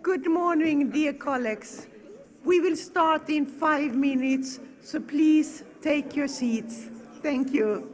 Good morning, dear colleagues. We will start in 5 minutes, so please take your seats. Thank you.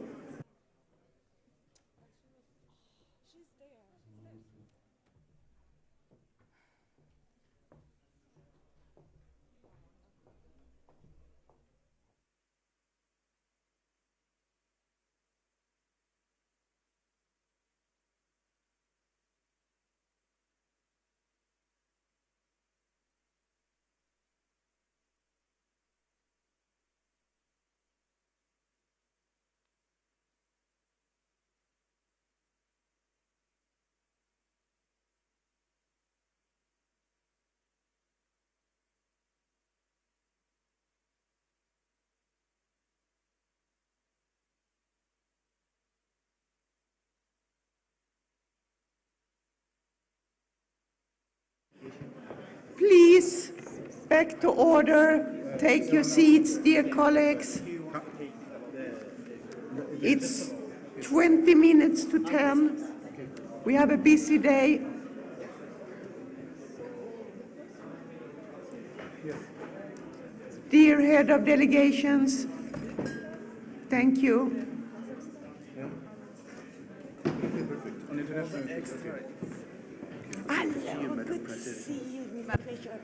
Please, back to order. Take your seats, dear colleagues. It's 20 minutes to 10. We have a busy day. Dear head of delegations, thank you. Hello, good to see you. My pleasure.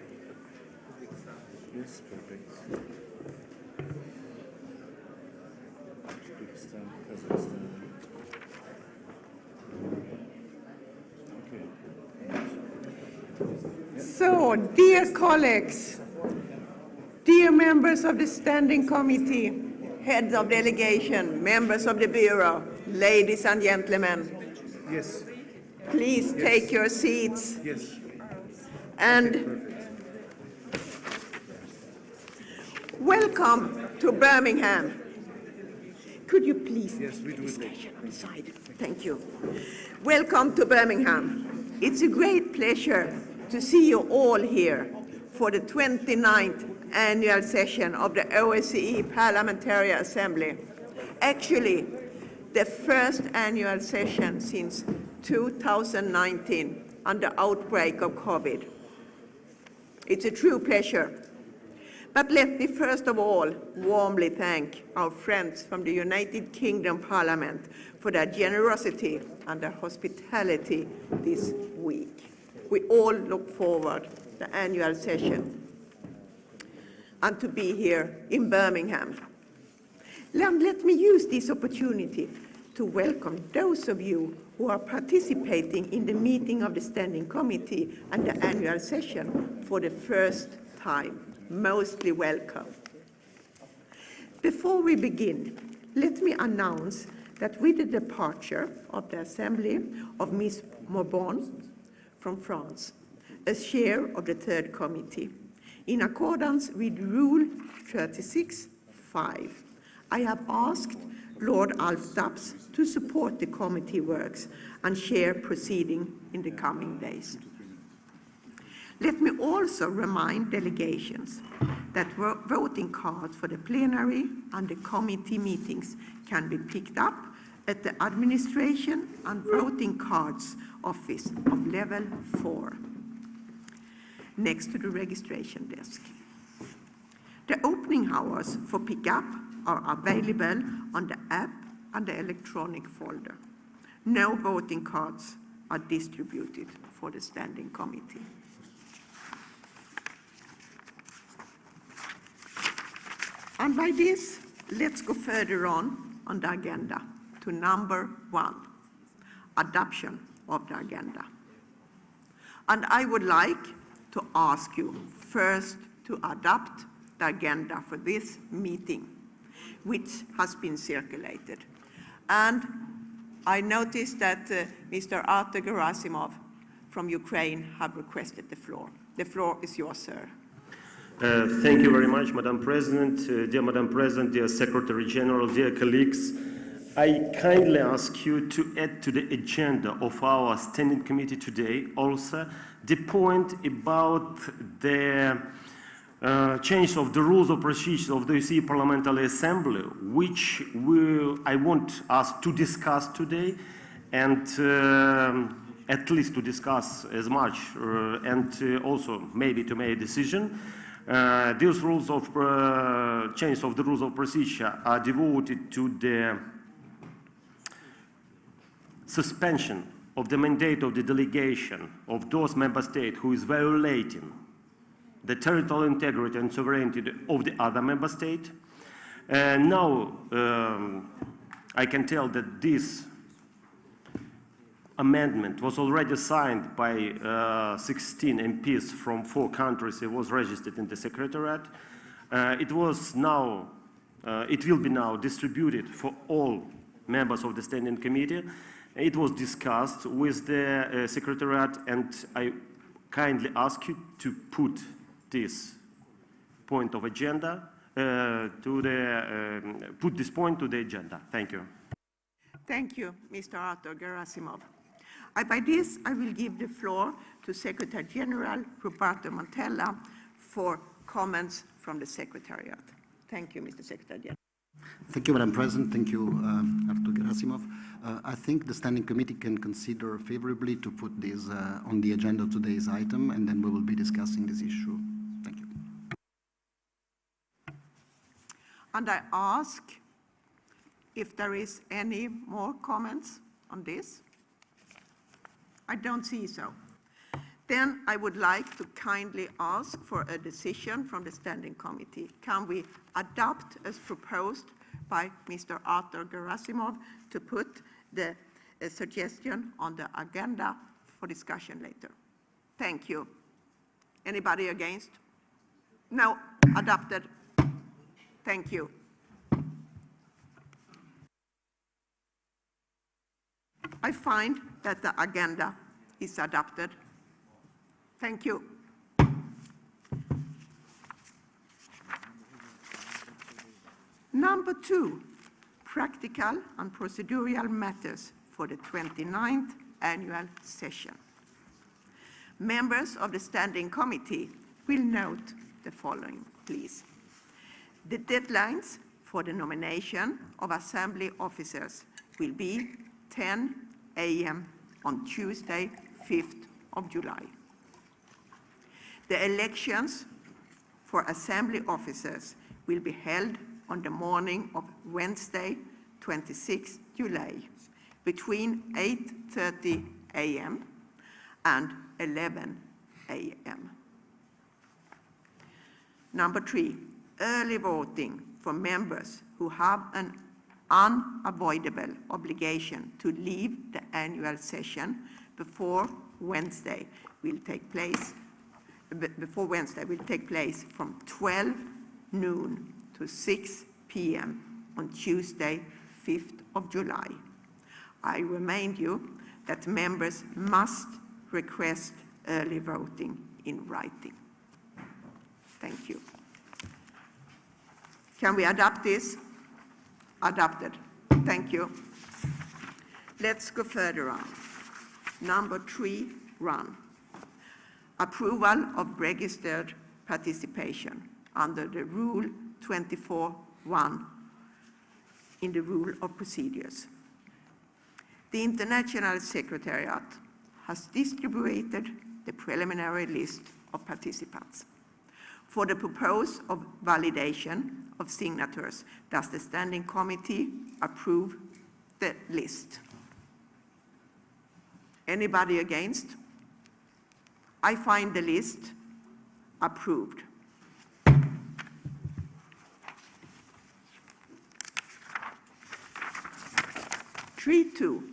Yes, perfect. Uzbekistan, Kazakhstan. Okay. So, dear colleagues, dear members of the Standing Committee, heads of delegation, members of the Bureau, ladies and gentlemen, Yes. please take your seats. Yes. And welcome to Birmingham. Could you please Yes, we take do the it. discussion on the side? Thank you. Welcome to Birmingham. It's a great pleasure to see you all here for the 29th annual session of the OSCE Parliamentary Assembly. Actually, the first annual session since 2019 under outbreak of COVID. It's a true pleasure. But let me first of all warmly thank our friends from the United Kingdom Parliament for their generosity and their hospitality this week. We all look forward to the annual session and to be here in Birmingham. Let me use this opportunity to welcome those of you who are participating in the meeting of the Standing Committee and the annual session for the first time. Mostly welcome. Before we begin, let me announce that with the departure of the Assembly of Ms. Morbon from France, as chair of the Third Committee, in accordance with Rule 36(5), I have asked Lord Alf Dubs to support the committee works and chair proceeding in the coming days. Let me also remind delegations that voting cards for the plenary and the committee meetings can be picked up at the Administration and Voting Cards Office of Level 4, next to the registration desk. The opening hours for pickup are available on the app and the electronic folder. No voting cards are distributed for the Standing Committee. And by this, let's go further on the agenda to number 1, adoption of the agenda. And I would like to ask you first to adopt the agenda for this meeting, which has been circulated. And I noticed that Mr. Artur Gerasimov from Ukraine have requested the floor. The floor is yours, sir. Thank you very much, Madam President. Dear Madam President, dear Secretary General, dear colleagues, I kindly ask you to add to the agenda of our Standing Committee today also the point about the change of the rules of procedure of the OSCE Parliamentary Assembly, which I want us to discuss today and at least to discuss as much and also maybe to make a decision. These rules of change of the rules of procedure are devoted to the suspension of the mandate of the delegation of those member states who is violating the territorial integrity and sovereignty of the other member state. Now I can tell that this amendment was already signed by 16 MPs from 4 countries. It was registered in the Secretariat. It will be now distributed for all members of the Standing Committee. It was discussed with the Secretariat, and I kindly ask you to put this point of agenda put this point to the agenda. Thank you. Thank you, Mr. Arthur Gerasimov. By this, I will give the floor to Secretary General Roberto Montella for comments from the Secretariat. Thank you, Mr. Secretary General. Thank you, Madam President. Thank you, Arthur Gerasimov. I think the Standing Committee can consider favorably to put this on the agenda of today's item, and then we will be discussing this issue. Thank you. And I ask if there is any more comments on this. I don't see so. Then I would like to kindly ask for a decision from the Standing Committee. Can we adopt as proposed by Mr. Arthur Gerasimov to put the suggestion on the agenda for discussion later? Thank you. Anybody against? No, adopted. Thank you. I find that the agenda is adopted. Thank you. Number 2, practical and procedural matters for the 29th annual session. Members of the Standing Committee will note the following, please. The deadlines for the nomination of Assembly officers will be 10 a.m. on Tuesday, 5th of July. The elections for Assembly officers will be held on the morning of Wednesday, 26th July, between 8:30 a.m. and 11 a.m. Number 3, early voting for members who have an unavoidable obligation to leave the annual session before Wednesday will take place from 12 noon to 6 p.m. on Tuesday, 5th of July. I remind you that members must request early voting in writing. Thank you. Can we adopt this? Adopted. Thank you. Let's go further on. Number 3, run. Approval of registered participation under the Rule 24(1) in the Rule of Procedures. The International Secretariat has distributed the preliminary list of participants. For the purpose of validation of signatures, does the Standing Committee approve the list? Anybody against? I find the list approved. Three 2,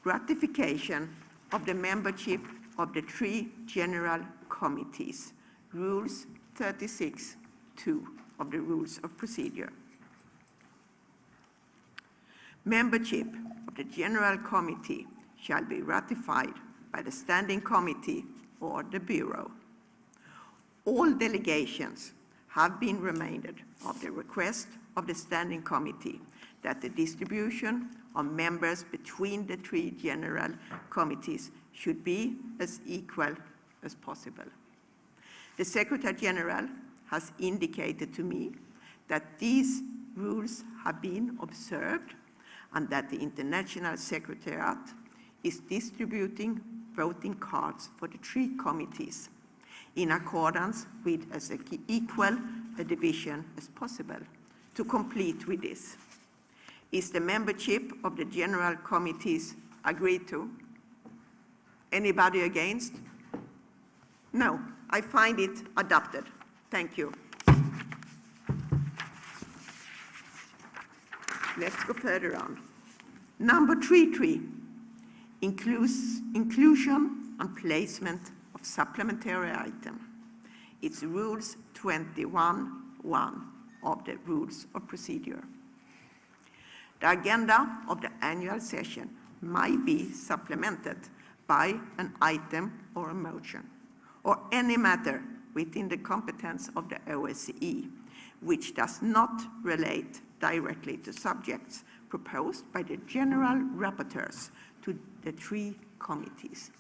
ratification of the membership of the 3 general committees, Rules 36(2) of the Rules of Procedure. Membership of the General Committee shall be ratified by the Standing Committee or the Bureau. All delegations have been reminded of the request of the Standing Committee that the distribution of members between the 3 general committees should be as equal as possible. The Secretary General has indicated to me that these rules have been observed and that the International Secretariat is distributing voting cards for the 3 committees in accordance with as equal a division as possible. To complete with this, is the membership of the general committees agreed to? Anybody against? No, I find it adopted. Thank you. Let's go further on. Number 3.3, inclusion and placement of supplementary item. It's Rules 21.1 of the Rules of Procedure. The agenda of the annual session might be supplemented by an item or a motion, or any matter within the competence of the OSCE, which does not relate directly to subjects proposed by the general rapporteurs to the 3 committees.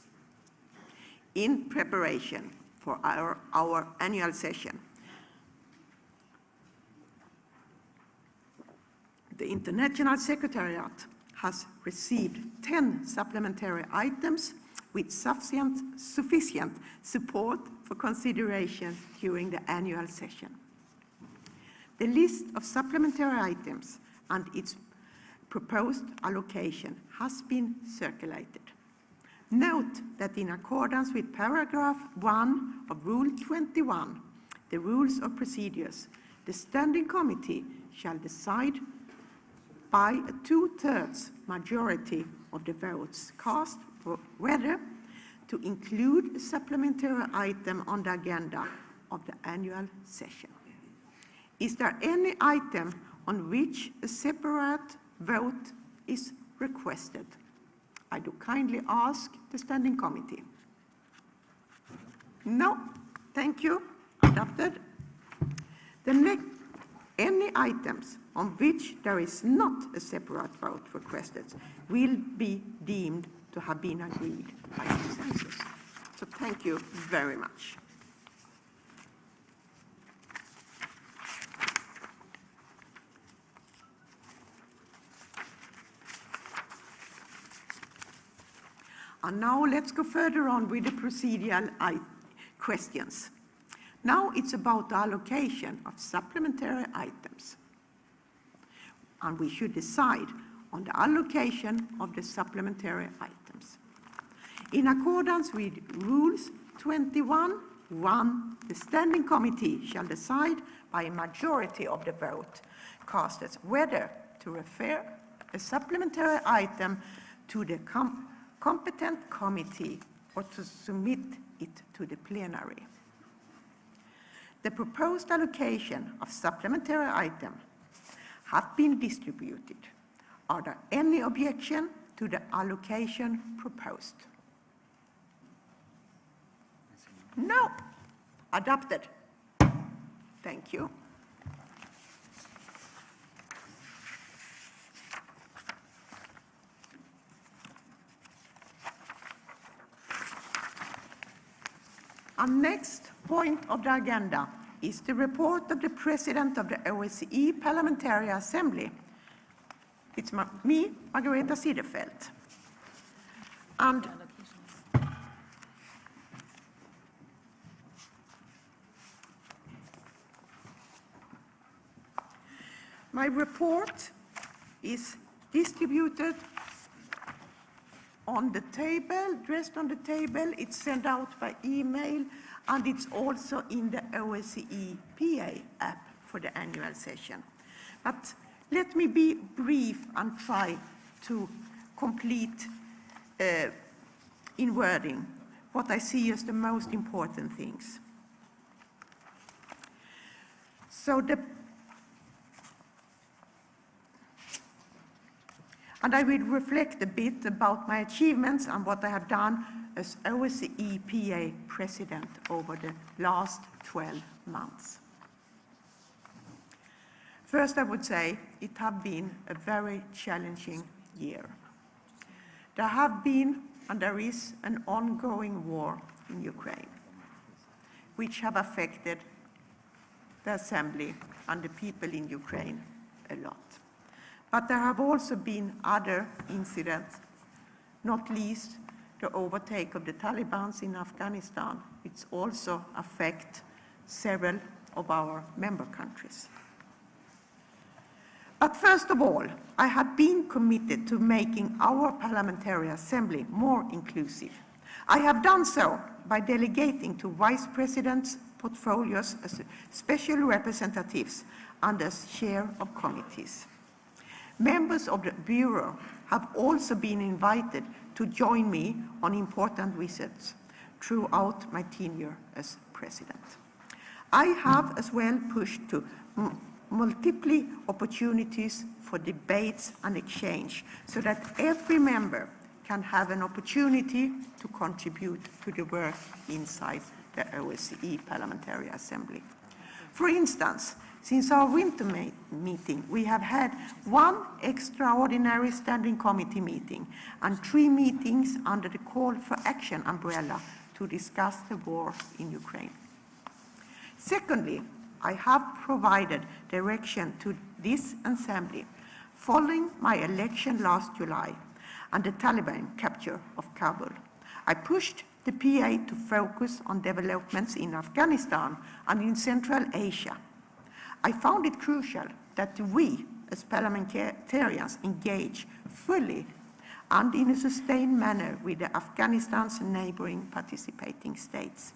In preparation for our annual session, the International Secretariat has received 10 supplementary items with sufficient support for consideration during the annual session. The list of supplementary items and its proposed allocation has been circulated. Note that in accordance with paragraph 1 of Rule 21, the Rules of Procedures, the Standing Committee shall decide by a 2/3 majority of the votes cast whether to include a supplementary item on the agenda of the annual session. Is there any item on which a separate vote is requested? I do kindly ask the Standing Committee. No, thank you, adopted. Any items on which there is not a separate vote requested will be deemed to have been agreed by consensus. So thank you very much. And now let's go further on with the procedural questions. Now it's about the allocation of supplementary items. And we should decide on the allocation of the supplementary items. In accordance with Rules 21.1, the Standing Committee shall decide by a majority of the vote cast whether to refer a supplementary item to the competent committee or to submit it to the plenary. The proposed allocation of supplementary items have been distributed. Are there any objection to the allocation proposed? No. Adopted. Thank you. Our next point of the agenda is the report of the President of the OSCE Parliamentary Assembly. It's me, Margareta Cederfelt. And my report is distributed on the table, dressed on the table. It's sent out by email, and it's also in the OSCE PA app for the annual session. But let me be brief and try to complete in wording what I see as the most important things. And I will reflect a bit about my achievements and what I have done as OSCE PA President over the last 12 months. First, I would say it has been a very challenging year. There have been and there is an ongoing war in Ukraine, which have affected the Assembly and the people in Ukraine a lot. But there have also been other incidents, not least the overtake of the Taliban in Afghanistan, it also affects several of our member countries. But first of all, I have been committed to making our Parliamentary Assembly more inclusive. I have done so by delegating to Vice Presidents' portfolios as special representatives and as chair of committees. Members of the Bureau have also been invited to join me on important visits throughout my tenure as President. I have as well pushed to multiple opportunities for debates and exchange so that every member can have an opportunity to contribute to the work inside the OSCE Parliamentary Assembly. For instance, since our winter meeting, we have had one extraordinary standing committee meeting and 3 meetings under the Call for Action umbrella to discuss the war in Ukraine. Secondly, I have provided direction to this assembly following my election last July and the Taliban capture of Kabul. I pushed the PA to focus on developments in Afghanistan and in Central Asia. I found it crucial that we, as parliamentarians, engage fully and in a sustained manner with Afghanistan's neighboring participating states,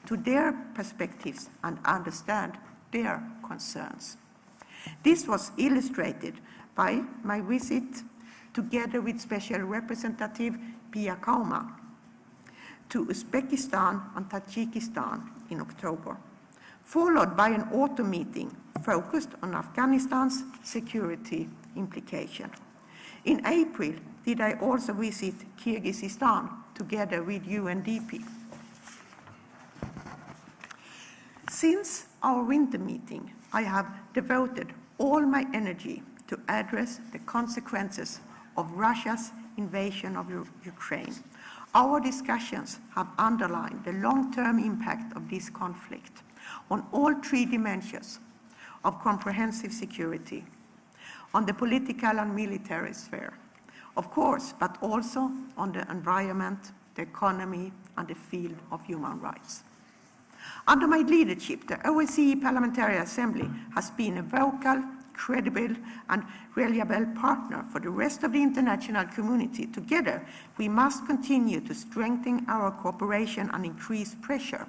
to their perspectives and understand their concerns. This was illustrated by my visit together with Special Representative Pia Kauma to Uzbekistan and Tajikistan in October, followed by an autumn meeting focused on Afghanistan's security implication. In April, did I also visit Kyrgyzstan together with UNDP. Since our winter meeting, I have devoted all my energy to address the consequences of Russia's invasion of Ukraine. Our discussions have underlined the long-term impact of this conflict on all 3 dimensions of comprehensive security, on the political and military sphere, of course, but also on the environment, the economy, and the field of human rights. Under my leadership, the OSCE Parliamentary Assembly has been a vocal, credible, and reliable partner for the rest of the international community. Together, we must continue to strengthen our cooperation and increase pressure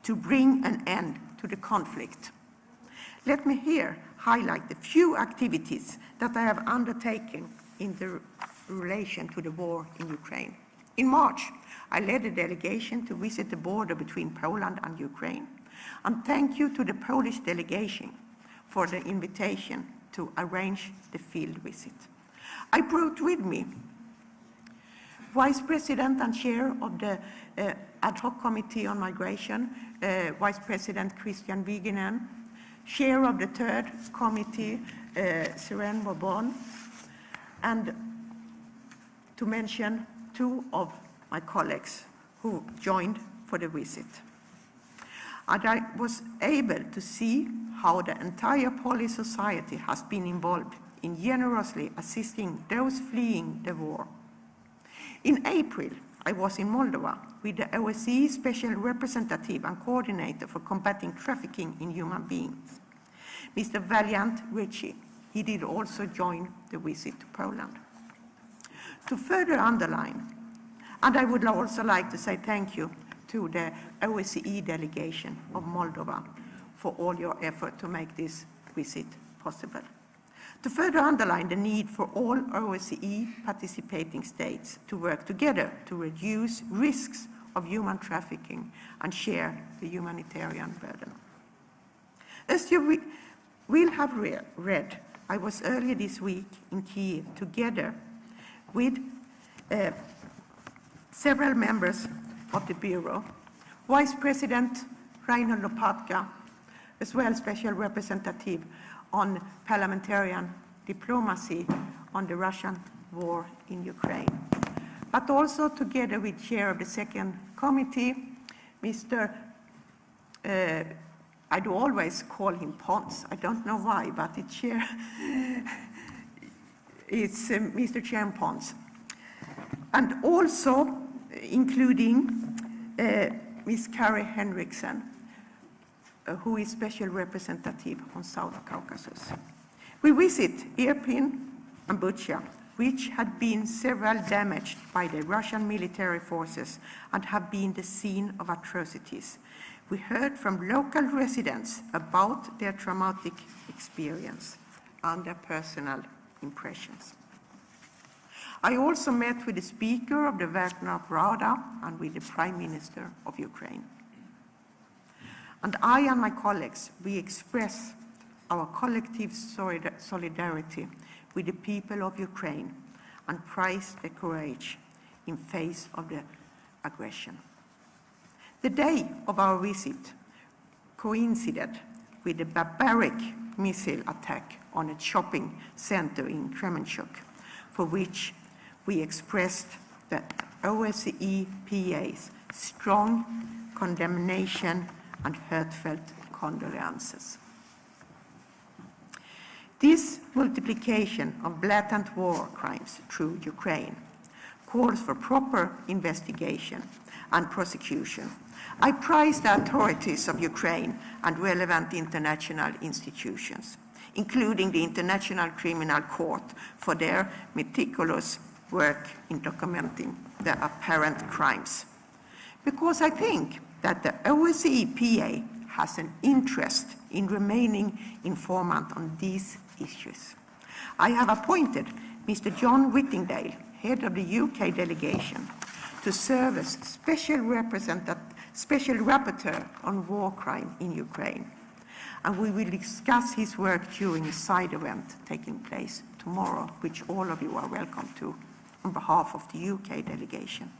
to bring an end to the conflict. Let me here highlight the few activities that I have undertaken in relation to the war in Ukraine. In March, I led a delegation to visit the border between Poland and Ukraine. And thank you to the Polish delegation for the invitation to arrange the field visit. I brought with me Vice President and Chair of the Ad hoc Committee on Migration, Vice President Christian Vigenen, Chair of the Third Committee, Seren Bourbon, and to mention 2 of my colleagues who joined for the visit. And I was able to see how the entire Polish society has been involved in generously assisting those fleeing the war. In April, I was in Moldova with the OSCE Special Representative and Coordinator for Combating Trafficking in Human Beings, Mr. Valiant Ricci. He did also join the visit to Poland. To further underline, and I would also like to say thank you to the OSCE delegation of Moldova for all your effort to make this visit possible. To further underline the need for all OSCE participating states to work together to reduce risks of human trafficking and share the humanitarian burden. As you will have read, I was earlier this week in Kyiv together with several members of the Bureau, Vice President Reinhold Lopatka, as well Special Representative on Parliamentarian Diplomacy on the Russian war in Ukraine, but also together with Chair of the Second Committee, Mr. I do always call him Pons. I don't know why, but it's Mr. Chair Pons. And also including Ms. Kari Henriksen, who is Special Representative on South Caucasus. We visit Irpin and Bucha, which had been severely damaged by the Russian military forces and have been the scene of atrocities. We heard from local residents about their traumatic experience and their personal impressions. I also met with the Speaker of the Verkhovna Rada and with the Prime Minister of Ukraine. And I and my colleagues, we express our collective solidarity with the people of Ukraine and praise their courage in face of the aggression. The day of our visit coincided with the barbaric missile attack on a shopping center in Kremenchuk, for which we expressed the OSCE PA's strong condemnation and heartfelt condolences. This multiplication of blatant war crimes through Ukraine calls for proper investigation and prosecution. I praise the authorities of Ukraine and relevant international institutions, including the International Criminal Court, for their meticulous work in documenting the apparent crimes. Because I think that the OSCE PA has an interest in remaining informant on these issues. I have appointed Mr. John Whittingdale, head of the UK delegation, to serve as special rapporteur on war crime in Ukraine. And we will discuss his work during a side event taking place tomorrow, which all of you are welcome to on behalf of the UK delegation.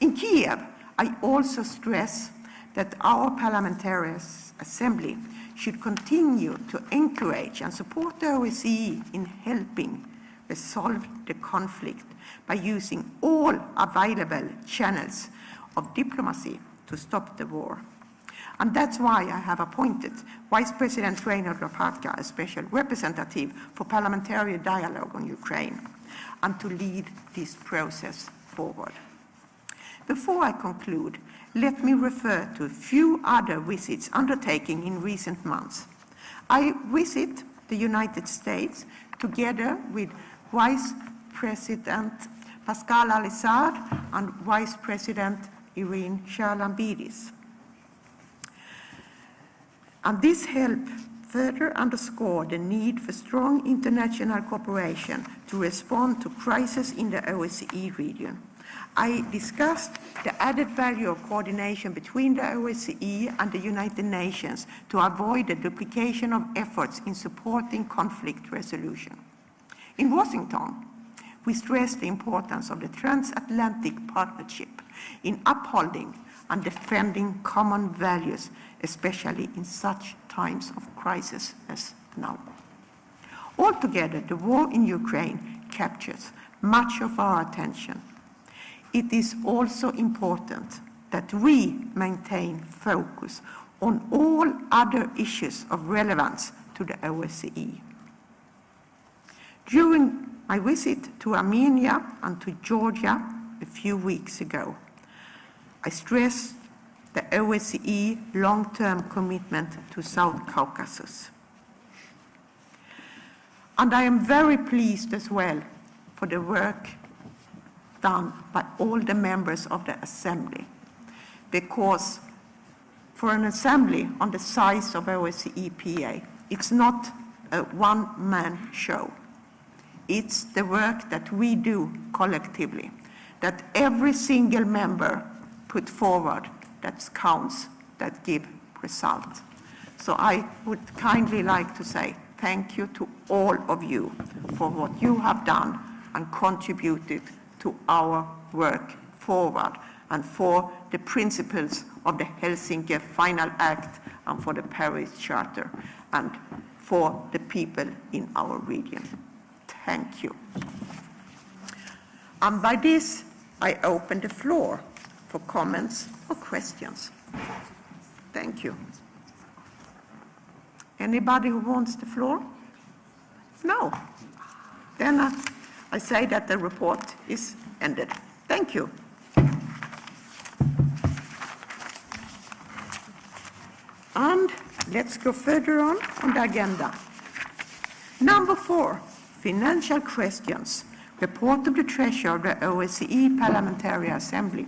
In Kiev, I also stress that our parliamentary assembly should continue to encourage and support the OSCE in helping resolve the conflict by using all available channels of diplomacy to stop the war. And that's why I have appointed Vice President Reinhold Lopatka as Special Representative for Parliamentary Dialogue on Ukraine, and to lead this process forward. Before I conclude, let me refer to a few other visits undertaken in recent months. I visit the United States together with Vice President Pascal Alisad and Vice President Irene Charlambidis. And this helped further underscore the need for strong international cooperation to respond to crises in the OSCE region. I discussed the added value of coordination between the OSCE and the United Nations to avoid the duplication of efforts in supporting conflict resolution. In Washington, we stressed the importance of the transatlantic partnership in upholding and defending common values, especially in such times of crisis as now. Altogether, the war in Ukraine captures much of our attention. It is also important that we maintain focus on all other issues of relevance to the OSCE. During my visit to Armenia and to Georgia a few weeks ago, I stressed the OSCE long-term commitment to South Caucasus. And I am very pleased as well for the work done by all the members of the Assembly, because for an Assembly on the size of OSCE PA, it's not a one-man show. It's the work that we do collectively, that every single member put forward that counts, that give result. So I would kindly like to say thank you to all of you for what you have done and contributed to our work forward, and for the principles of the Helsinki Final Act and for the Paris Charter, and for the people in our region. Thank you. And by this, I open the floor for comments or questions. Thank you. Anybody who wants the floor? No. Then I say that the report is ended. Thank you. And let's go further on the agenda. Number 4, financial questions. Report of the Treasurer of the OSCE Parliamentary Assembly,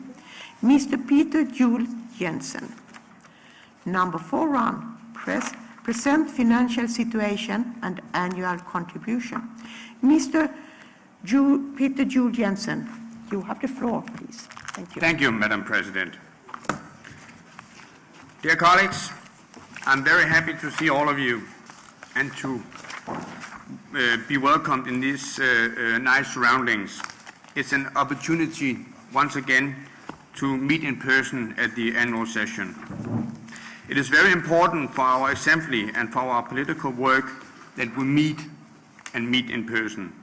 Mr. Peter Jules Jensen. Number 4.1, present financial situation and annual contribution. Mr. Peter Jules Jensen, you have the floor, please. Thank you. Thank you, Madam President. Dear colleagues, I'm very happy to see all of you and to be welcomed in these nice surroundings. It's an opportunity once again to meet in person at the annual session. It is very important for our assembly and for our political work that we meet in person.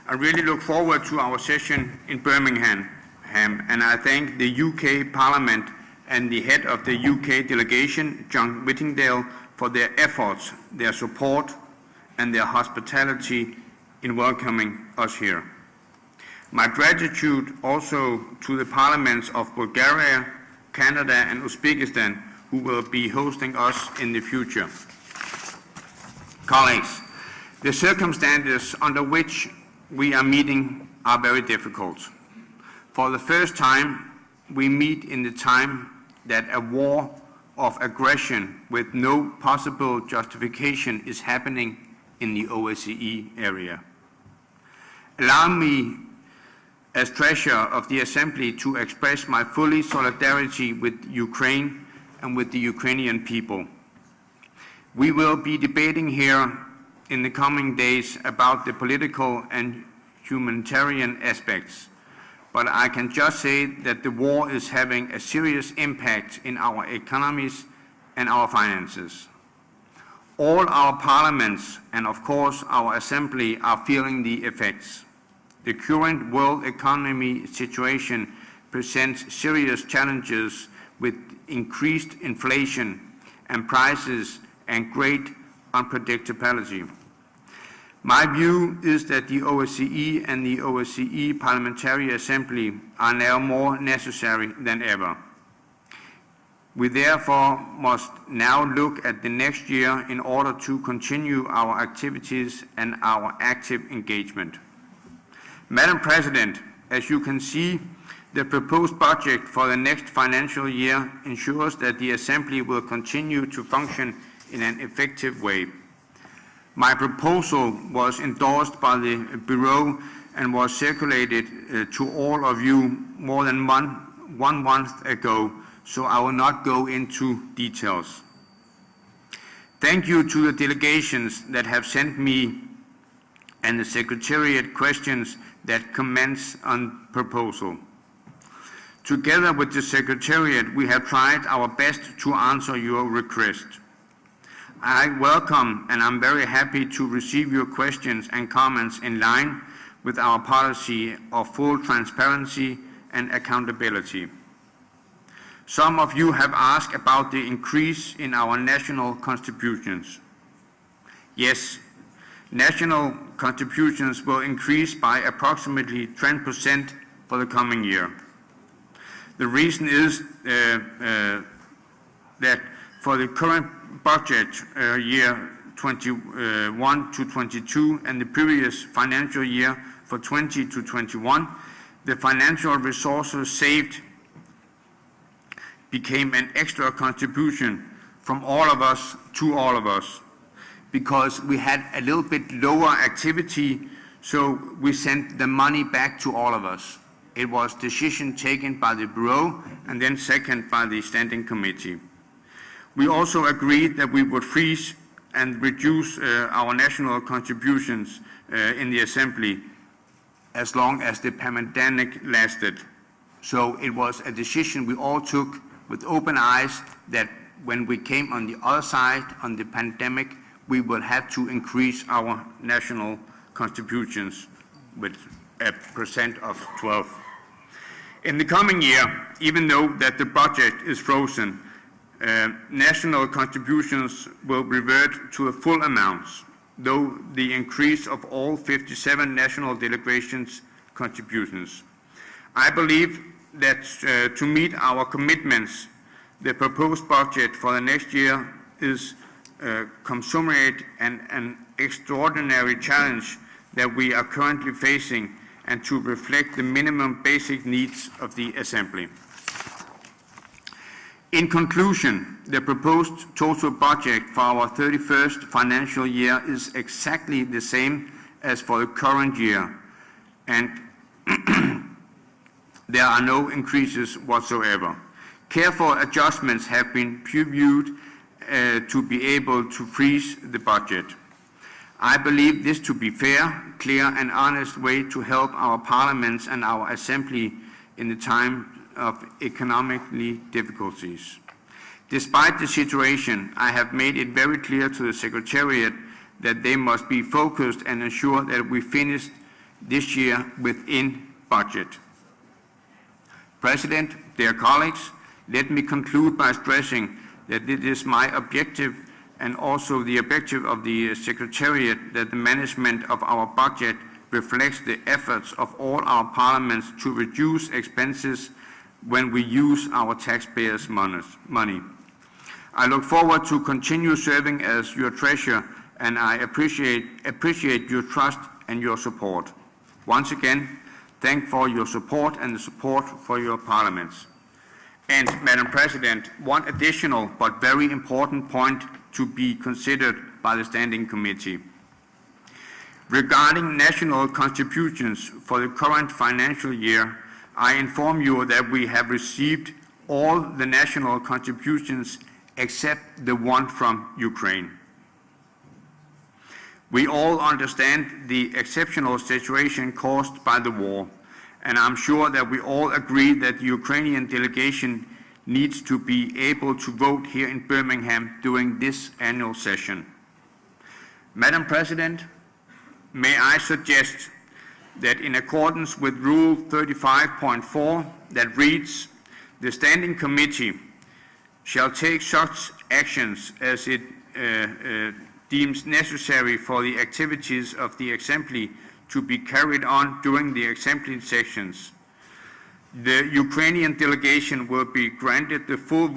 I really look forward to our session in Birmingham, and I thank the UK Parliament and the head of the UK delegation, John Whittingdale, for their efforts, their support, and their hospitality in welcoming us here. My gratitude also to the parliaments of Bulgaria, Canada, and Uzbekistan, who will be hosting us in the future. Colleagues, the circumstances under which we are meeting are very difficult. For the first time, we meet in the time that a war of aggression with no possible justification is happening in the OSCE area. Allow me, as Treasurer of the Assembly, to express my fully solidarity with Ukraine and with the Ukrainian people. We will be debating here in the coming days about the political and humanitarian aspects, but I can just say that the war is having a serious impact in our economies and our finances. All our parliaments and of course our assembly are feeling the effects. The current world economy situation presents serious challenges with increased inflation and prices and great unpredictability. My view is that the OSCE and the OSCE Parliamentary Assembly are now more necessary than ever. We therefore must now look at the next year in order to continue our activities and our active engagement. Madam President, as you can see, the proposed budget for the next financial year ensures that the Assembly will continue to function in an effective way. My proposal was endorsed by the Bureau and was circulated to all of you more than one month ago, so I will not go into details. Thank you to the delegations that have sent me and the Secretariat questions that commence on proposal. Together with the Secretariat, we have tried our best to answer your request. I welcome and I'm very happy to receive your questions and comments in line with our policy of full transparency and accountability. Some of you have asked about the increase in our national contributions. Yes, national contributions will increase by approximately 10% for the coming year. The reason is that for the current budget year 21 to 22 and the previous financial year for 20 to 21, the financial resources saved became an extra contribution from all of us to all of us, because we had a little bit lower activity, so we sent the money back to all of us. It was a decision taken by the Bureau and then second by the Standing Committee. We also agreed that we would freeze and reduce our national contributions in the Assembly as long as the pandemic lasted. So it was a decision we all took with open eyes that when we came on the other side, on the pandemic, we will have to increase our national contributions with a percent of 12. In the coming year, even though that the budget is frozen, national contributions will revert to the full amounts, though the increase of all 57 national delegations' contributions. I believe that to meet our commitments, the proposed budget for the next year is consummate and an extraordinary challenge that we are currently facing, and to reflect the minimum basic needs of the Assembly. In conclusion, the proposed total budget for our 31st financial year is exactly the same as for the current year, and there are no increases whatsoever. Careful adjustments have been previewed to be able to freeze the budget. I believe this to be fair, clear and honest way to help our parliaments and our Assembly in the time of economically difficulties. Despite the situation, I have made it very clear to the Secretariat that they must be focused and ensure that we finish this year within budget. President, dear colleagues, let me conclude by stressing that it is my objective and also the objective of the Secretariat that the management of our budget reflects the efforts of all our parliaments to reduce expenses when we use our taxpayers' money. I look forward to continue serving as your treasurer, and I appreciate your trust and your support. Once again, thank for your support and the support for your parliaments. And, Madam President, one additional but very important point to be considered by the Standing Committee. Regarding national contributions for the current financial year, I inform you that we have received all the national contributions except the one from Ukraine. We all understand the exceptional situation caused by the war, and I'm sure that we all agree that the Ukrainian delegation needs to be able to vote here in Birmingham during this annual session. Madam President, may I suggest that in accordance with Rule 35.4 that reads, the Standing Committee shall take such actions as it deems necessary for the activities of the Assembly to be carried on during the Assembly sessions. The Ukrainian delegation will be granted the full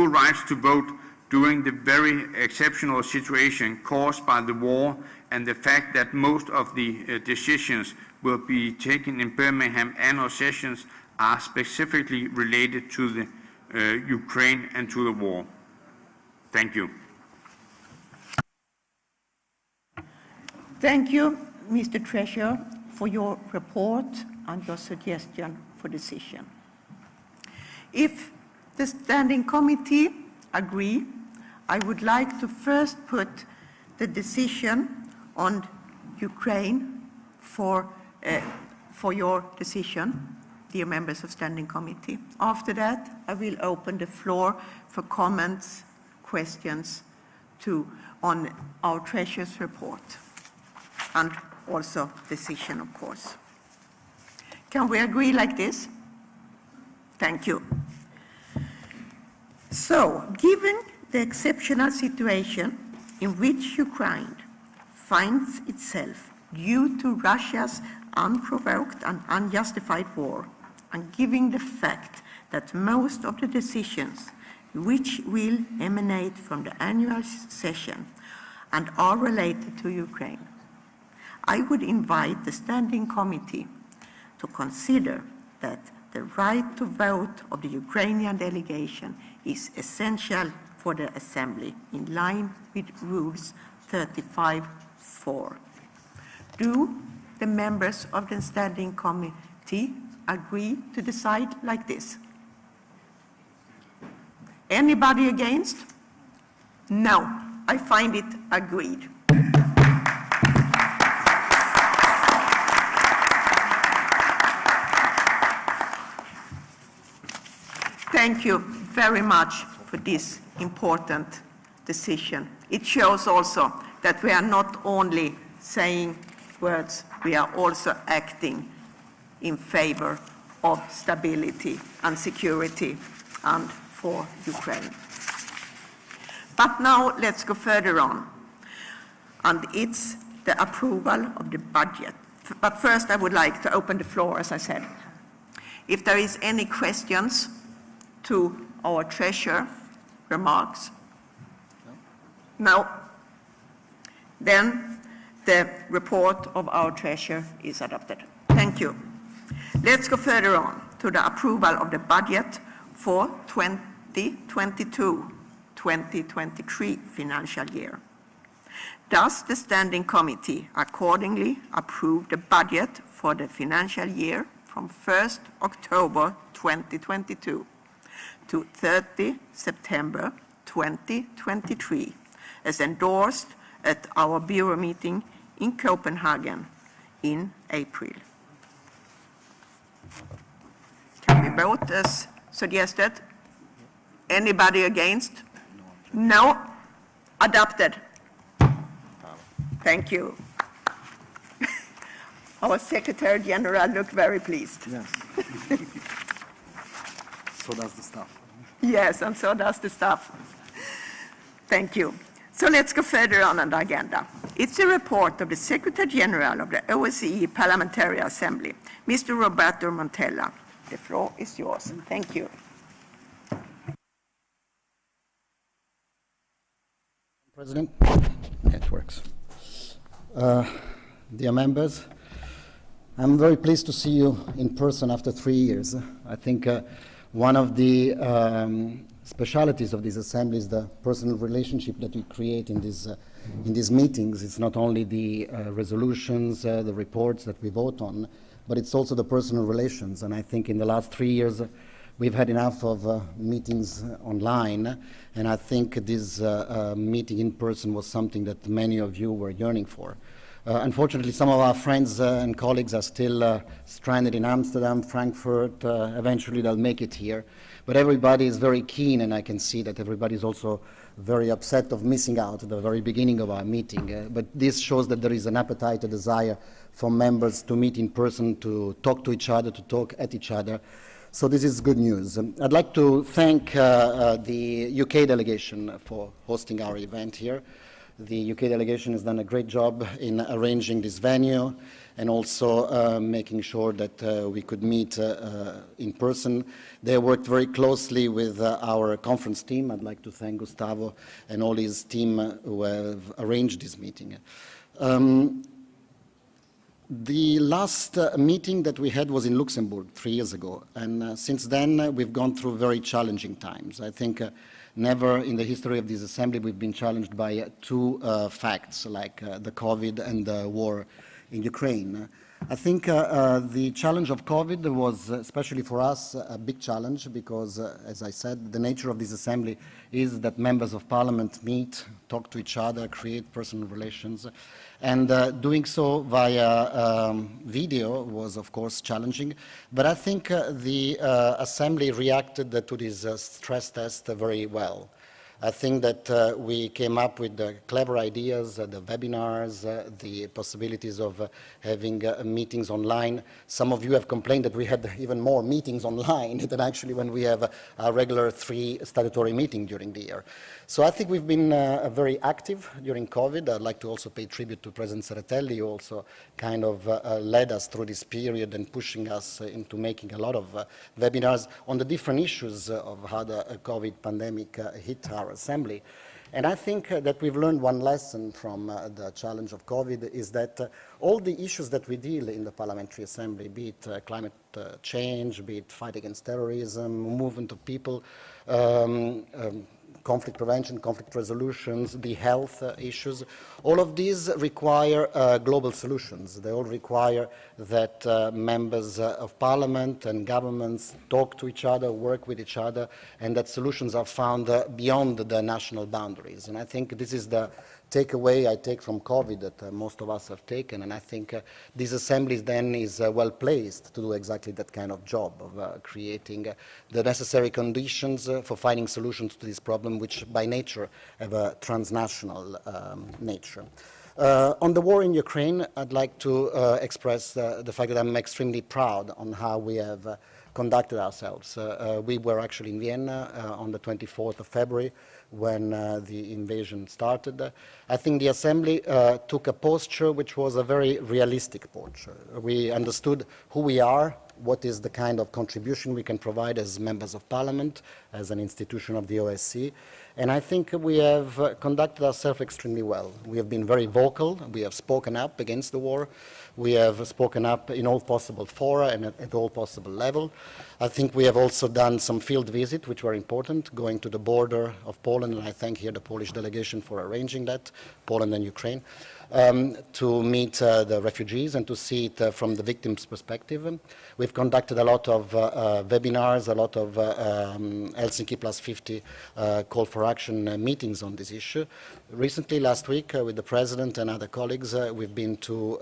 rights to vote during the very exceptional situation caused by the war and the fact that most of the decisions will be taken in Birmingham annual sessions are specifically related to the Ukraine and to the war. Thank you. Thank you, Mr. Treasurer, for your report and your suggestion for decision. If the Standing Committee agree, I would like to first put the decision on Ukraine for your decision, dear members of Standing Committee. After that, I will open the floor for comments, questions on our Treasurer's report, and also decision, of course. Can we agree like this? Thank you. So, given the exceptional situation in which Ukraine finds itself due to Russia's unprovoked and unjustified war, and given the fact that most of the decisions which will emanate from the annual session and are related to Ukraine, I would invite the Standing Committee to consider that the right to vote of the Ukrainian delegation is essential for the Assembly in line with Rules 35.4. Do the members of the Standing Committee agree to decide like this? Anybody against? No, I find it agreed. Thank you very much for this important decision. It shows also that we are not only saying words, we are also acting in favor of stability and security and for Ukraine. But now let's go further on, and it's the approval of the budget. But first I would like to open the floor, as I said. If there is any questions to our treasurer remarks. No. Then the report of our treasurer is adopted. Thank you. Let's go further on to the approval of the budget for 2022-2023 financial year. Thus, the Standing Committee accordingly approved the budget for the financial year from 1st October 2022 to 30 September 2023, as endorsed at our Bureau meeting in Copenhagen in April. Can we vote as suggested? Anybody against? No? Adopted. Thank you. Our Secretary General looked very pleased. Yes. So does the staff. Yes, and so does the staff. Thank you. So let's go further on the agenda. It's a report of the Secretary General of the OSCE Parliamentary Assembly, Mr. Roberto Montella. The floor is yours. Thank you. President, it works. Dear members, I'm very pleased to see you in person after 3 years. I think one of the specialities of this assembly is the personal relationship that we create in these meetings. It's not only the resolutions, the reports that we vote on, but it's also the personal relations. And I think in the last 3 years, we've had enough of meetings online, and I think this meeting in person was something that many of you were yearning for. Unfortunately, some of our friends and colleagues are still stranded in Amsterdam, Frankfurt. Eventually, they'll make it here. But everybody is very keen, and I can see that everybody is also very upset of missing out at the very beginning of our meeting. But this shows that there is an appetite, a desire for members to meet in person, to talk to each other, to talk at each other. So this is good news. I'd like to thank the UK delegation for hosting our event here. The UK delegation has done a great job in arranging this venue and also making sure that we could meet in person. They worked very closely with our conference team. I'd like to thank Gustavo and all his team who have arranged this meeting. The last meeting that we had was in Luxembourg 3 years ago, and since then we've gone through very challenging times. I think never in the history of this assembly we've been challenged by two facts like the COVID and the war in Ukraine. I think the challenge of COVID was, especially for us, a big challenge because, as I said, the nature of this assembly is that members of parliament meet, talk to each other, create personal relations, and doing so via video was, of course, challenging. But I think the assembly reacted to this stress test very well. I think that we came up with clever ideas, the webinars, the possibilities of having meetings online. Some of you have complained that we had even more meetings online than actually when we have a regular 3 statutory meetings during the year. So I think we've been very active during COVID. I'd like to also pay tribute to President Serratelli, who also kind of led us through this period and pushing us into making a lot of webinars on the different issues of how the COVID pandemic hit our assembly. And I think that we've learned one lesson from the challenge of COVID is that all the issues that we deal in the Parliamentary Assembly, be it climate change, be it fight against terrorism, movement of people, conflict prevention, conflict resolutions, the health issues, all of these require global solutions. They all require that members of parliament and governments talk to each other, work with each other, and that solutions are found beyond the national boundaries. And I think this is the takeaway I take from COVID that most of us have taken, and I think this assembly then is well placed to do exactly that kind of job of creating the necessary conditions for finding solutions to this problem, which by nature have a transnational nature. On the war in Ukraine, I'd like to express the fact that I'm extremely proud on how we have conducted ourselves. We were actually in Vienna on the 24th of February when the invasion started. I think the Assembly took a posture which was a very realistic posture. We understood who we are, what is the kind of contribution we can provide as members of parliament, as an institution of the OSCE. And I think we have conducted ourselves extremely well. We have been very vocal. We have spoken up against the war. We have spoken up in all possible fora and at all possible level. I think we have also done some field visits, which were important, going to the border of Poland, and I thank here the Polish delegation for arranging that, Poland and Ukraine, to meet the refugees and to see it from the victims' perspective. We've conducted a lot of webinars, a lot of Helsinki Plus 50 call for action meetings on this issue. Recently, last week, with the President and other colleagues, we've been to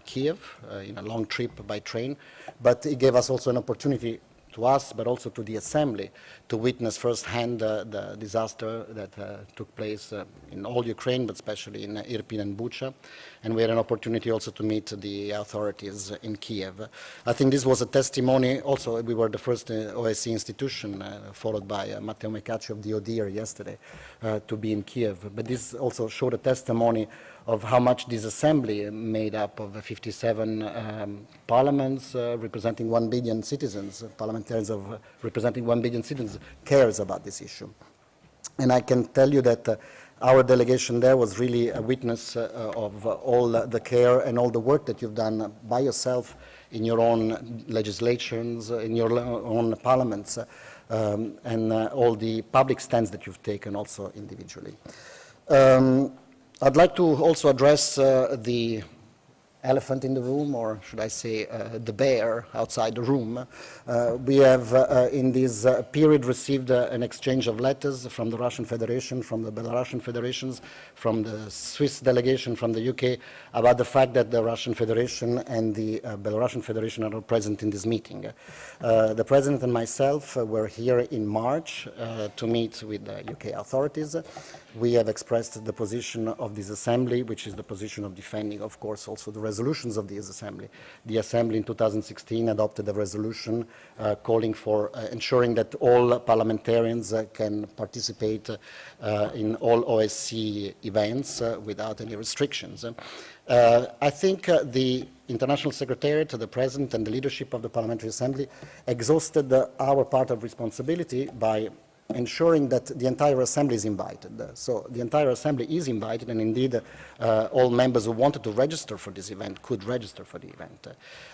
Kiev in a long trip by train, but it gave us also an opportunity to us, but also to the Assembly, to witness firsthand the disaster that took place in all Ukraine, but especially in Irpin and Bucha. And we had an opportunity also to meet the authorities in Kiev. I think this was a testimony. Also, we were the first OSCE institution, followed by Matteo Mecacci of the ODIHR yesterday, to be in Kiev. But this also showed a testimony of how much this assembly, made up of 57 parliaments representing 1 billion citizens, parliamentarians representing 1 billion citizens, cares about this issue. And I can tell you that our delegation there was really a witness of all the care and all the work that you've done by yourself in your own legislations, in your own parliaments, and all the public stands that you've taken also individually. I'd like to also address the elephant in the room, or should I say the bear outside the room. We have in this period received an exchange of letters from the Russian Federation, from the Belarusian Federations, from the Swiss delegation, from the UK, about the fact that the Russian Federation and the Belarusian Federation are not present in this meeting. The President and myself were here in March to meet with the UK authorities. We have expressed the position of this assembly, which is the position of defending, of course, also the resolutions of this assembly. The assembly in 2016 adopted a resolution calling for ensuring that all parliamentarians can participate in all OSCE events without any restrictions. I think the International Secretariat, the President and the leadership of the Parliamentary Assembly exhausted our part of responsibility by ensuring that the entire Assembly is invited. So the entire Assembly is invited, and indeed all members who wanted to register for this event could register for the event.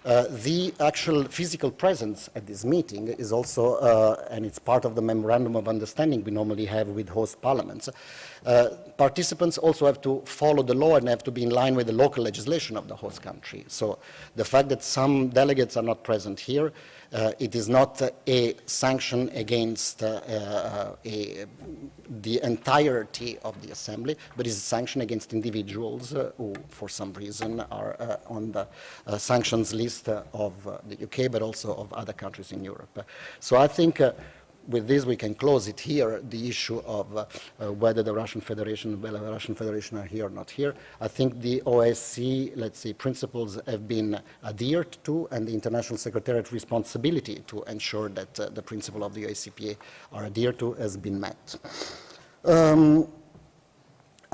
The actual physical presence at this meeting is also, and it's part of the Memorandum of Understanding we normally have with host parliaments, participants also have to follow the law and have to be in line with the local legislation of the host country. So the fact that some delegates are not present here, it is not a sanction against the entirety of the Assembly, but is a sanction against individuals who, for some reason, are on the sanctions list of the UK, but also of other countries in Europe. So I think with this, we can close it here, the issue of whether the Russian Federation and the Belarusian Federation are here or not here. I think the OSCE, let's say, principles have been adhered to, and the International Secretariat responsibility to ensure that the principle of the OSCPA are adhered to has been met.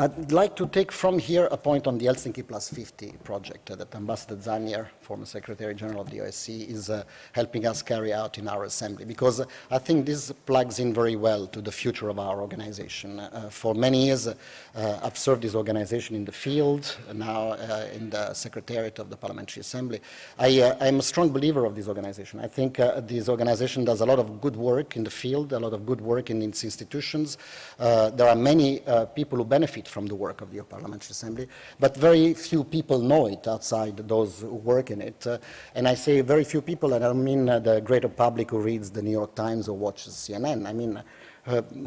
I'd like to take from here a point on the Helsinki Plus 50 project that Ambassador Zanier, former Secretary General of the OSCE, is helping us carry out in our Assembly, because I think this plugs in very well to the future of our organization. For many years, I've served this organization in the field, now in the Secretariat of the Parliamentary Assembly. I'm a strong believer of this organization. I think this organization does a lot of good work in the field, a lot of good work in its institutions. There are many people who benefit from the work of the Parliamentary Assembly, but very few people know it outside those who work in it. And I say very few people, and I don't mean the greater public who reads the New York Times or watches CNN. I mean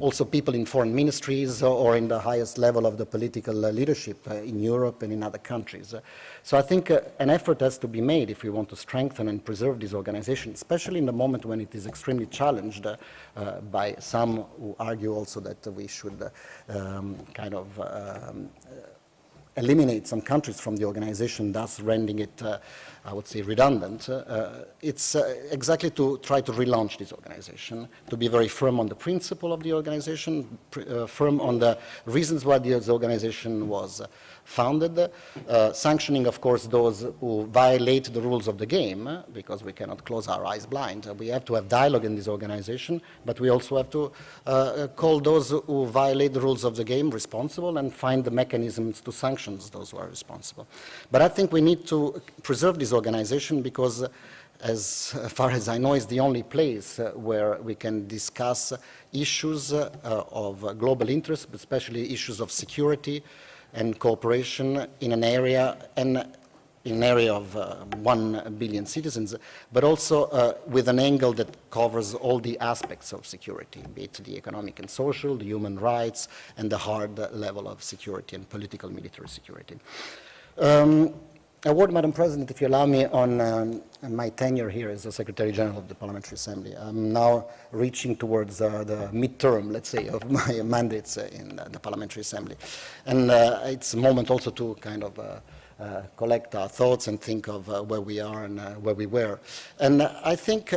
also people in foreign ministries or in the highest level of the political leadership in Europe and in other countries. So I think an effort has to be made if we want to strengthen and preserve this organization, especially in the moment when it is extremely challenged by some who argue also that we should eliminate some countries from the organization, thus rendering it I would say, redundant. It's exactly to try to relaunch this organization, to be very firm on the principle of the organization, firm on the reasons why this organization was founded, sanctioning, of course, those who violate the rules of the game, because we cannot close our eyes blind. We have to have dialogue in this organization, but we also have to call those who violate the rules of the game responsible and find the mechanisms to sanction those who are responsible. But I think we need to preserve this organization because, as far as I know, it's the only place where we can discuss issues of global interest, especially issues of security and cooperation in an area of 1 billion citizens, but also with an angle that covers all the aspects of security, be it the economic and social, the human rights, and the hard level of security and political military security. A word, Madam President, if you allow me, on my tenure here as the Secretary General of the Parliamentary Assembly. I'm now reaching towards the midterm, let's say, of my mandates in the Parliamentary Assembly. And it's a moment also to kind of collect our thoughts and think of where we are and where we were. And I think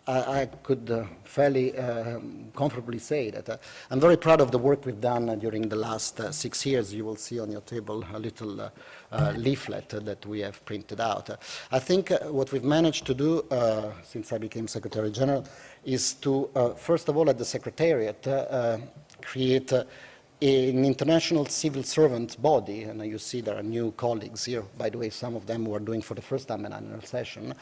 I could fairly comfortably say that I'm very proud of the work we've done during the last 6 years. You will see on your table a little leaflet that we have printed out. I think what we've managed to do since I became Secretary General is to, first of all, at the Secretariat, create an international civil servant body, and you see there are new colleagues here, by the way, some of them who are doing for the first time an annual session.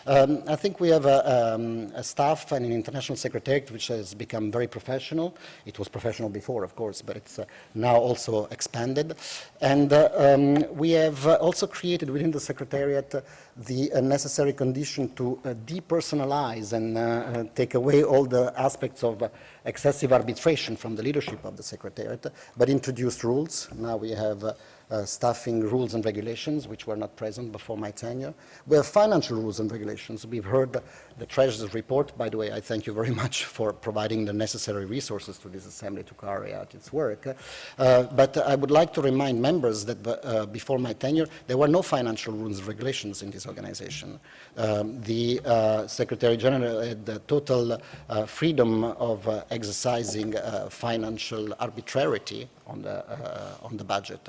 I think we have a staff and an international secretariat which has become very professional. It was professional before, of course, but it's now also expanded. And we have also created within the secretariat the necessary condition to depersonalize and take away all the aspects of excessive arbitration from the leadership of the Secretariat, but introduced rules. Now we have staffing rules and regulations, which were not present before my tenure. We have financial rules and regulations. We've heard the Treasurer's report. By the way, I thank you very much for providing the necessary resources to this Assembly to carry out its work. But I would like to remind members that before my tenure, there were no financial rules and regulations in this organization. The Secretary General had the total freedom of exercising financial arbitrarity on the budget.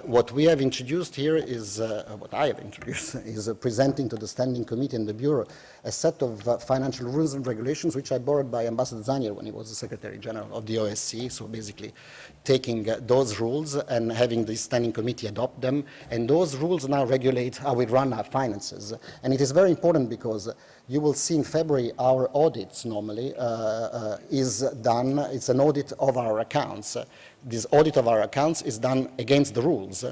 What we have introduced here is, what I have introduced, is presenting to the Standing Committee and the Bureau a set of financial rules and regulations which I borrowed by Ambassador Zanier when he was the Secretary General of the OSCE, so basically taking those rules and having the Standing Committee adopt them, and those rules now regulate how we run our finances. And it is very important because you will see in February our audits normally is done, it's an audit of our accounts. This audit of our accounts is done against the rules.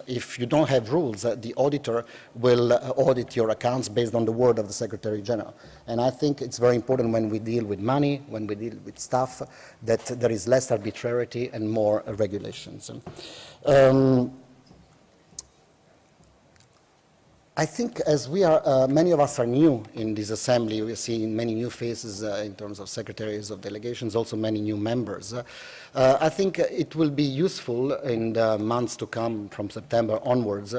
If you don't have rules, the auditor will audit your accounts based on the word of the Secretary General. And I think it's very important when we deal with money, when we deal with staff, that there is less arbitrarity and more regulations. I think as we are, many of us are new in this assembly, we see many new faces in terms of secretaries of delegations, also many new members. I think it will be useful in the months to come from September onwards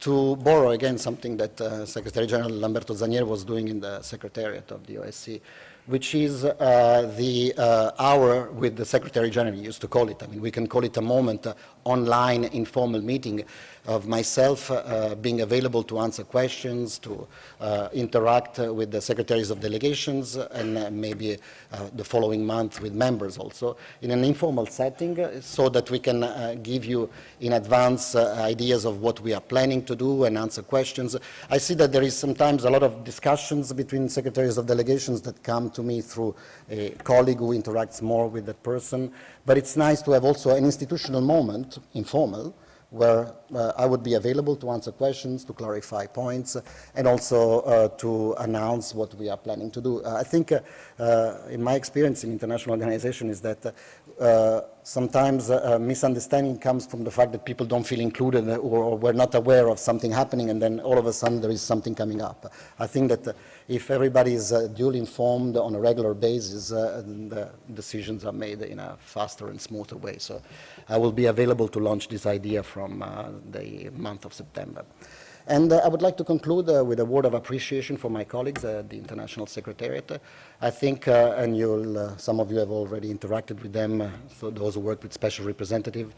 to borrow again something that Secretary General Lamberto Zanier was doing in the Secretariat of the OSCE, which is the hour with the Secretary General, he used to call it. I mean, we can call it a moment, online informal meeting of myself being available to answer questions, to interact with the secretaries of delegations, and maybe the following month with members also, in an informal setting, so that we can give you in advance ideas of what we are planning to do and answer questions. I see that there is sometimes a lot of discussions between secretaries of delegations that come to me through a colleague who interacts more with that person, but it's nice to have also an institutional moment, informal, where I would be available to answer questions, to clarify points, and also to announce what we are planning to do. I think in my experience in international organization is that sometimes misunderstanding comes from the fact that people don't feel included or were not aware of something happening, and then all of a sudden there is something coming up. I think that if everybody is duly informed on a regular basis, the decisions are made in a faster and smoother way. So I will be available to launch this idea from the month of September. And I would like to conclude with a word of appreciation for my colleagues at the International Secretariat. I think, and some of you have already interacted with them, so those who work with Special Representative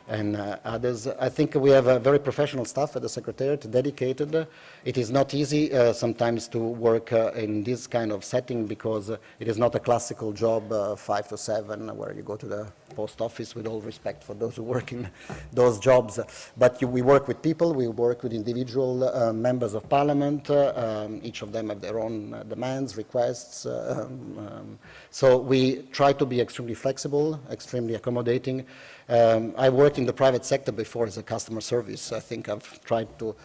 and others. I think we have a very professional staff at the Secretariat, dedicated. It is not easy sometimes to work in this kind of setting because it is not a classical job 5 to 7 where you go to the post office, with all respect for those who work in those jobs. But we work with people, we work with individual members of parliament. Each of them have their own demands, requests. So we try to be extremely flexible, extremely accommodating. I worked in the private sector before as a customer service. I think I've tried to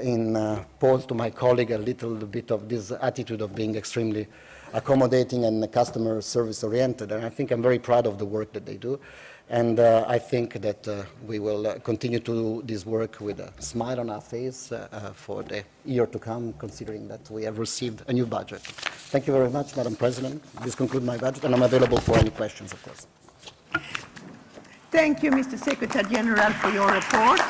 impose to my colleague a little bit of this attitude of being extremely accommodating and customer service oriented. And I think I'm very proud of the work that they do. And I think that we will continue to do this work with a smile on our face for the year to come, considering that we have received a new budget. Thank you very much, Madam President. This concludes my budget, and I'm available for any questions, of course. Thank you, Mr. Secretary General, for your report.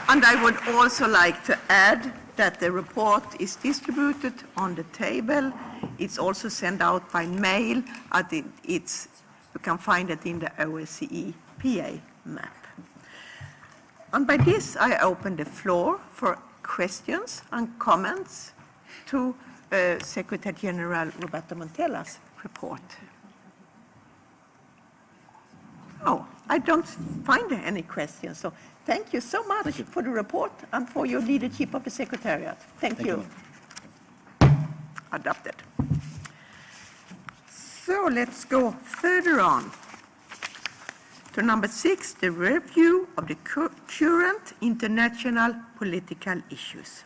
And I would also like to add that the report is distributed on the table. It's also sent out by mail. You can find it in the OSCE PA map. And by this, I open the floor for questions and comments to Secretary General Roberto Montella's report. Oh, I don't find any questions, so thank you so much for the report and for your leadership of the Secretariat. Thank you. Adopted. So let's go further on to number 6, the review of the current international political issues.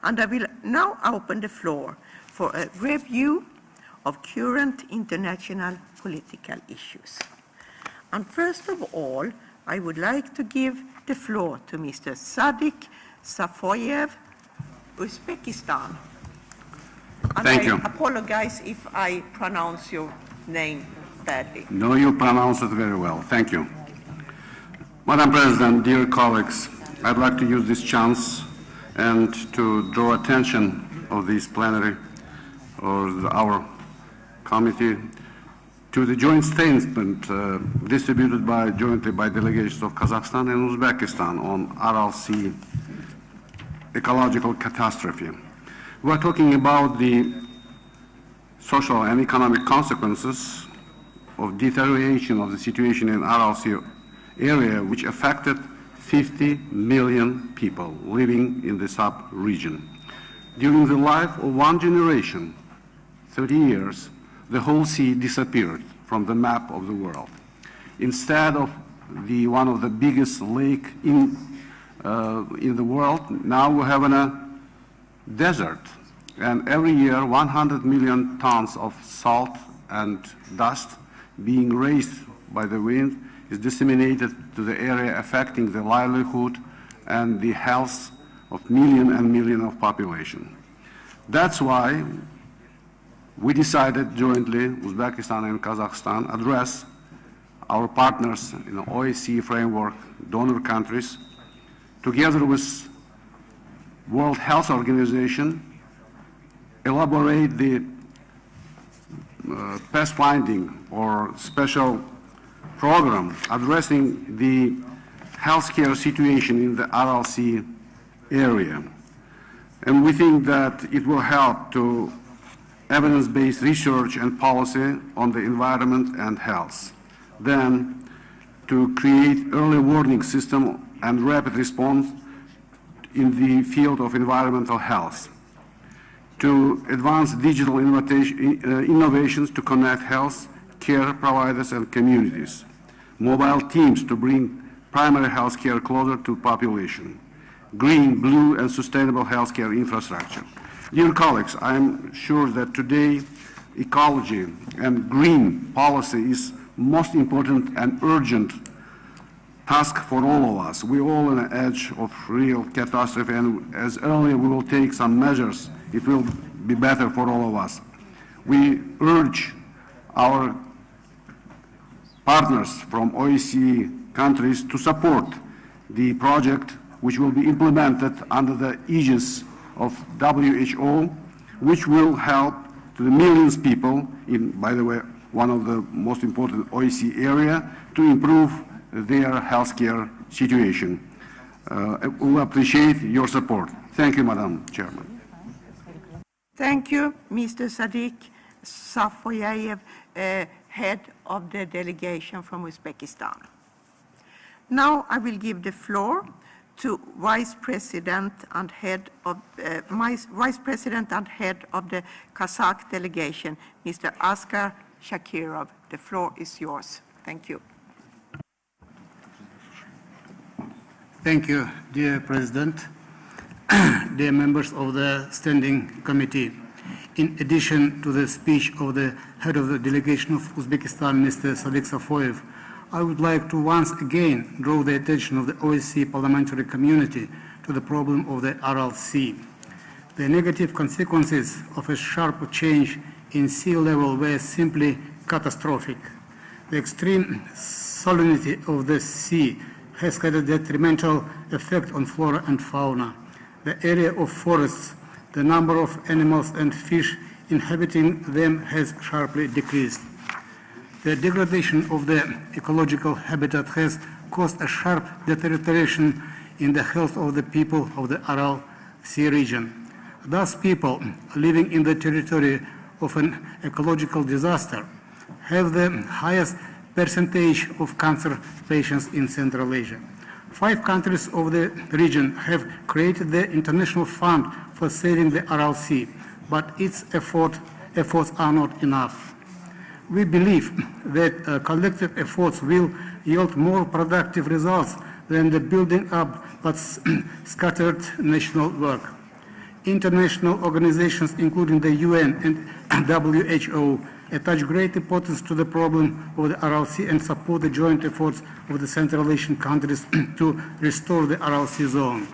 And I will now open the floor for a review of current international political issues. And first of all, I would like to give the floor to Mr. Sadiq Safoyev, Uzbekistan. And Thank you. I apologize if I pronounce your name badly. No, you pronounce it very well. Thank you. Madam President, dear colleagues, I'd like to use this chance and to draw attention of this plenary or our committee to the joint statement distributed jointly by delegations of Kazakhstan and Uzbekistan on Aral Sea ecological catastrophe. We are talking about the social and economic consequences of deterioration of the situation in Aral Sea area, which affected 50 million people living in the sub-region. During the life of one generation, 30 years, the whole sea disappeared from the map of the world. Instead of one of the biggest lake in the world, now we have a desert. And every year, 100 million tons of salt and dust being raised by the wind is disseminated to the area, affecting the livelihood and the health of millions and millions of population. That's why we decided jointly, Uzbekistan and Kazakhstan, address our partners in the OSCE framework, donor countries, together with World Health Organization, elaborate the pathfinding or special program addressing the healthcare situation in the Aral Sea area. And we think that it will help to evidence-based research and policy on the environment and health. Then, to create early warning system and rapid response in the field of environmental health. To advance digital innovations to connect health care providers and communities. Mobile teams to bring primary health care closer to population. Green, blue, and sustainable healthcare infrastructure. Dear colleagues, I am sure that today ecology and green policy is most important and urgent task for all of us. We're all on the edge of real catastrophe, and as early we will take some measures, it will be better for all of us. We urge our partners from OSCE countries to support the project which will be implemented under the aegis of WHO, which will help to the millions of people in, by the way, one of the most important OSCE area to improve their healthcare situation. We will appreciate your support. Thank you, Madam Chairman. Thank you, Mr. Sadiq Safoyayev, head of the delegation from Uzbekistan. Now I will give the floor to Vice President and head of the Kazakh delegation, Mr. Askar Shakirov. The floor is yours. Thank you. Thank you, dear President, dear members of the Standing Committee. In addition to the speech of the head of the delegation of Uzbekistan, Mr. Sadiq Safoyev, I would like to once again draw the attention of the OSCE parliamentary community to the problem of the Aral Sea. The negative consequences of a sharp change in sea level were simply catastrophic. The extreme salinity of the sea has had a detrimental effect on flora and fauna. The area of forests, the number of animals and fish inhabiting them has sharply decreased. The degradation of the ecological habitat has caused a sharp deterioration in the health of the people of the Aral Sea region. Thus, people living in the territory of an ecological disaster have the highest percentage of cancer patients in Central Asia. 5 countries of the region have created the International Fund for Saving the Aral Sea, but its efforts are not enough. We believe that collective efforts will yield more productive results than the building up but scattered national work. International organizations, including the UN and WHO, attach great importance to the problem of the Aral Sea and support the joint efforts of the Central Asian countries to restore the Aral Sea zone.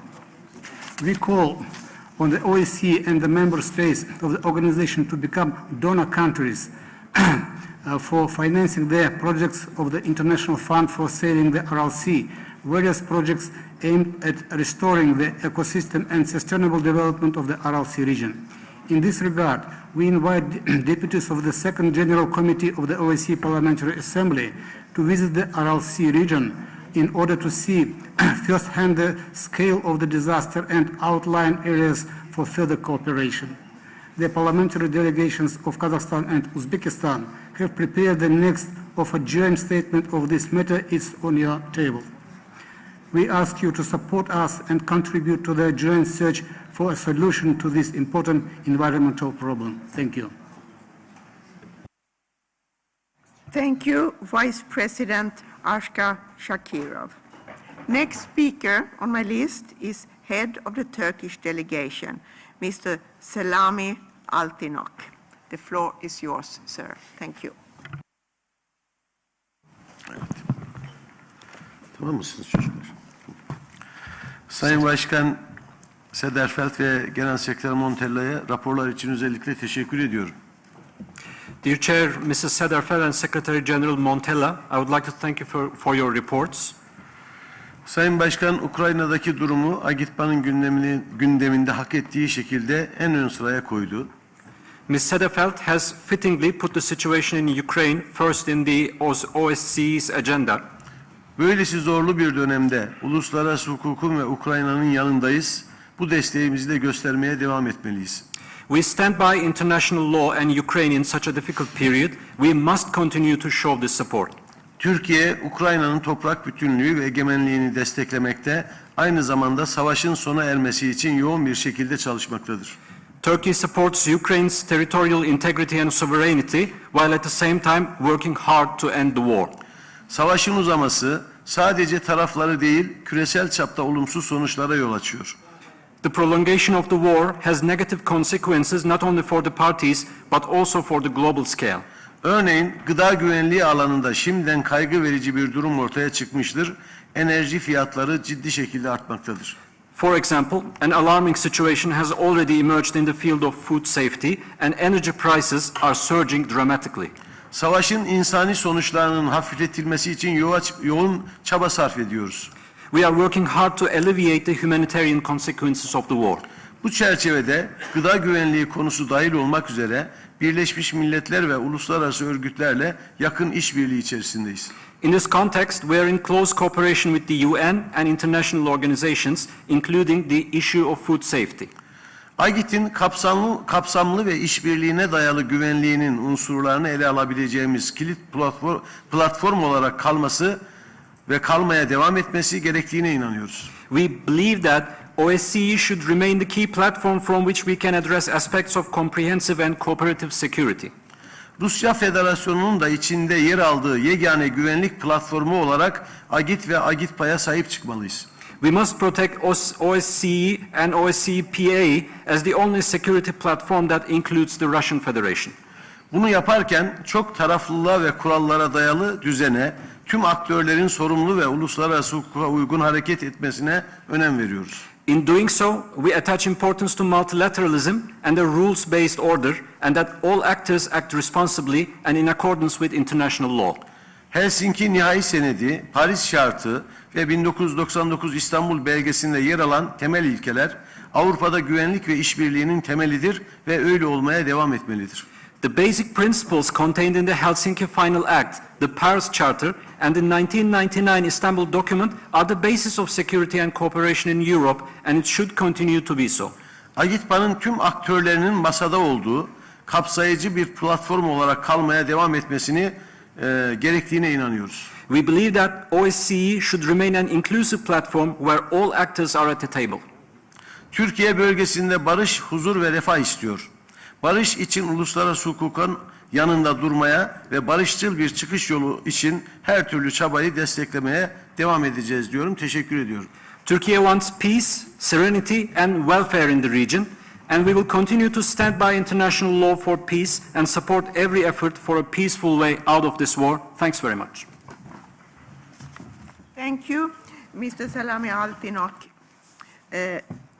We call on the OSCE and the member states of the organization to become donor countries for financing their projects of the International Fund for Saving the Aral Sea, various projects aimed at restoring the ecosystem and sustainable development of the Aral Sea region. In this regard, we invite deputies of the Second General Committee of the OSCE Parliamentary Assembly to visit the Aral Sea region in order to see firsthand the scale of the disaster and outline areas for further cooperation. The parliamentary delegations of Kazakhstan and Uzbekistan have prepared the next of a joint statement of this matter. It's on your table. We ask you to support us and contribute to the joint search for a solution to this important environmental problem. Thank you. Thank you, Vice President Askar Shakirov. Next speaker on my list is head of the Turkish delegation, Mr. Selami Altinok. The floor is yours, sir. Thank you. Tamam mısınız çocuklar? Sayın Başkan Sederfeld ve Genel Sekreter Montella'ya raporlar için özellikle teşekkür ediyorum. Dear Chair, Mrs. Sederfeld and Secretary General Montella, I would like to thank you for your reports. Sayın Başkan, Ukrayna'daki durumu Agitpa'nın gündeminde hak ettiği şekilde en ön sıraya koydu. Ms. Sederfeld has fittingly put the situation in Ukraine first in the OSCE's agenda. Böylesi zorlu bir dönemde uluslararası hukukun ve Ukrayna'nın yanındayız. Bu desteğimizi de göstermeye devam etmeliyiz. We stand by international law and Ukraine in such a difficult period. We must continue to show this support. Türkiye, Ukrayna'nın toprak bütünlüğü ve egemenliğini desteklemekte, aynı zamanda savaşın sona ermesi için yoğun bir şekilde çalışmaktadır. Turkey supports Ukraine's territorial integrity and sovereignty, while at the same time working hard to end the war. Savaşın uzaması sadece tarafları değil, küresel çapta olumsuz sonuçlara yol açıyor. The prolongation of the war has negative consequences not only for the parties but also for the global scale. Örneğin gıda güvenliği alanında şimdiden kaygı verici bir durum ortaya çıkmıştır. Enerji fiyatları ciddi şekilde artmaktadır. For example, an alarming situation has already emerged in the field of food safety and energy prices are surging dramatically. Savaşın insani sonuçlarının hafifletilmesi için yoğun çaba sarf ediyoruz. We are working hard to alleviate the humanitarian consequences of the war. Bu çerçevede gıda güvenliği konusu dahil olmak üzere Birleşmiş Milletler ve uluslararası örgütlerle yakın işbirliği içerisindeyiz. In this context, we are in close cooperation with the UN and international organizations, including the issue of food safety. AGİT'in kapsamlı ve işbirliğine dayalı güvenliğinin unsurlarını ele alabileceğimiz kilit platform olarak kalması ve kalmaya devam etmesi gerektiğine inanıyoruz. We believe that OSCE should remain the key platform from which we can address aspects of comprehensive and cooperative security. Rusya Federasyonu'nun da içinde yer aldığı yegane güvenlik platformu olarak AGİT ve AGİTPA'ya sahip çıkmalıyız. We must protect OSCE and OSCE-PA as the only security platform that includes the Russian Federation. Bunu yaparken çok taraflılığa ve kurallara dayalı düzene, tüm aktörlerin sorumlu ve uluslararası hukuka uygun hareket etmesine önem veriyoruz. In doing so, we attach importance to multilateralism and a rules-based order, and that all actors act responsibly and in accordance with international law. Helsinki Nihai Senedi, Paris Şartı ve 1999 İstanbul Belgesi'nde yer alan temel ilkeler Avrupa'da güvenlik ve işbirliğinin temelidir ve öyle olmaya devam etmelidir. The basic principles contained in the Helsinki Final Act, the Paris Charter, and the 1999 Istanbul document are the basis of security and cooperation in Europe, and it should continue to be so. AGİTPA'nın tüm aktörlerinin masada olduğu kapsayıcı bir platform olarak kalmaya devam etmesini gerektiğine inanıyoruz. We believe that OSCE should remain an inclusive platform where all actors are at the table. Türkiye bölgesinde barış, huzur ve refah istiyor. Barış için uluslararası hukukun yanında durmaya ve barışçıl bir çıkış yolu için her türlü çabayı desteklemeye devam edeceğiz diyorum. Teşekkür ediyorum. Turkey wants peace, serenity, and welfare in the region, and we will continue to stand by international law for peace and support every effort for a peaceful way out of this war. Thanks very much. Thank you, Mr. Salami Altinok.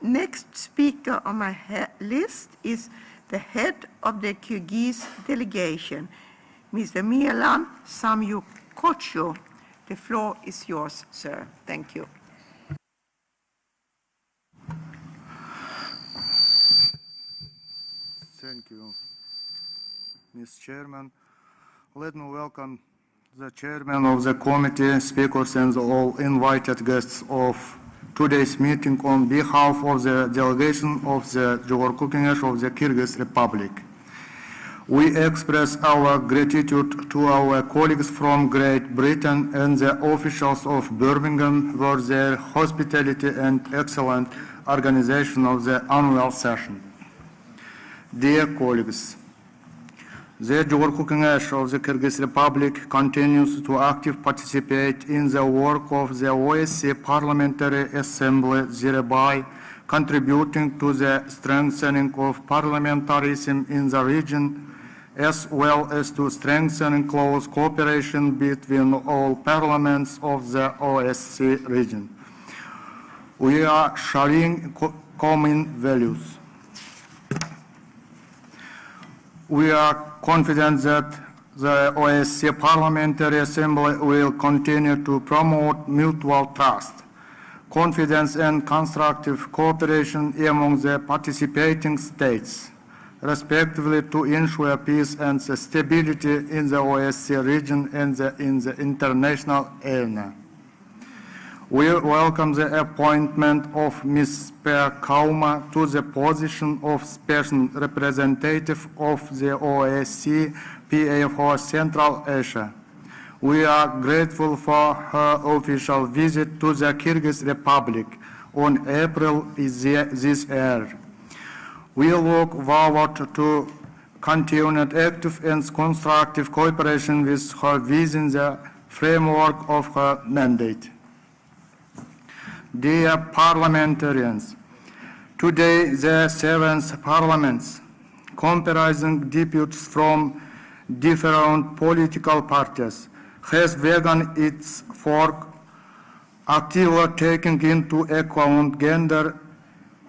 Next speaker on my list is the head of the Kyrgyz delegation, Mr. Milan Samyukotcho. The floor is yours, sir. Thank you. Thank you, Ms. Chairman. Let me welcome the chairman of the committee, speakers, and all invited guests of today's meeting on behalf of the delegation of the Jogorku Kengesh of the Kyrgyz Republic. We express our gratitude to our colleagues from Great Britain and the officials of Birmingham for their hospitality and excellent organization of the annual session. Dear colleagues, the Jogorku Kengesh of the Kyrgyz Republic continues to actively participate in the work of the OSCE Parliamentary Assembly, thereby contributing to the strengthening of parliamentarism in the region, as well as to strengthening close cooperation between all parliaments of the OSCE region. We are sharing common values. We are confident that the OSCE Parliamentary Assembly will continue to promote mutual trust, confidence, and constructive cooperation among the participating states, respectively, to ensure peace and stability in the OSCE region and in the international arena. We welcome the appointment of Ms. Per Kauma to the position of Special Representative of the OSCE PA for Central Asia. We are grateful for her official visit to the Kyrgyz Republic on April this year. We look forward to continued active and constructive cooperation with her within the framework of her mandate. Dear parliamentarians, today the 7th Parliament, comprising deputies from different political parties, has begun its work actively taking into account gender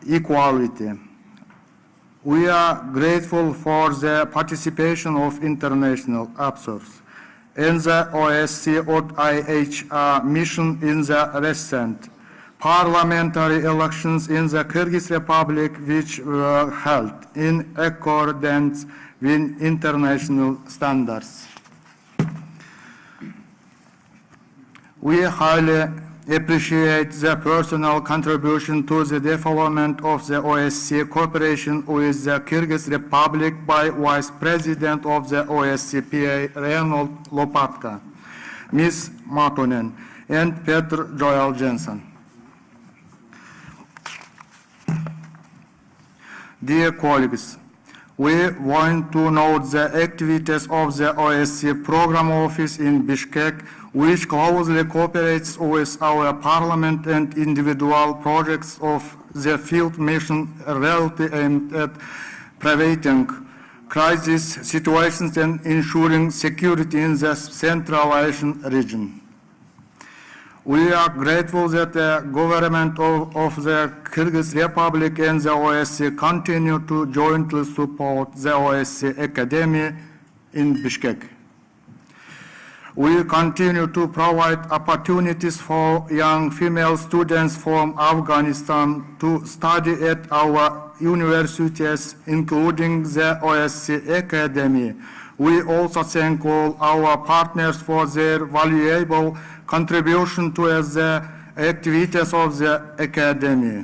equality. We are grateful for the participation of international observers and the OSCE ODIHR mission in the recent parliamentary elections in the Kyrgyz Republic, which were held in accordance with international standards. We highly appreciate the personal contribution to the development of the OSCE cooperation with the Kyrgyz Republic by Vice President of the OSCE PA Reynold Lopatka, Ms. Matunen, and Petr Joel Jensen. Dear colleagues, we want to note the activities of the OSCE Program Office in Bishkek, which closely cooperates with our Parliament and individual projects of the field mission relative aimed at preventing crisis situations and ensuring security in the Central Asian region. We are grateful that the government of the Kyrgyz Republic and the OSCE continue to jointly support the OSCE Academy in Bishkek. We continue to provide opportunities for young female students from Afghanistan to study at our universities, including the OSCE Academy. We also thank all our partners for their valuable contribution to the activities of the Academy.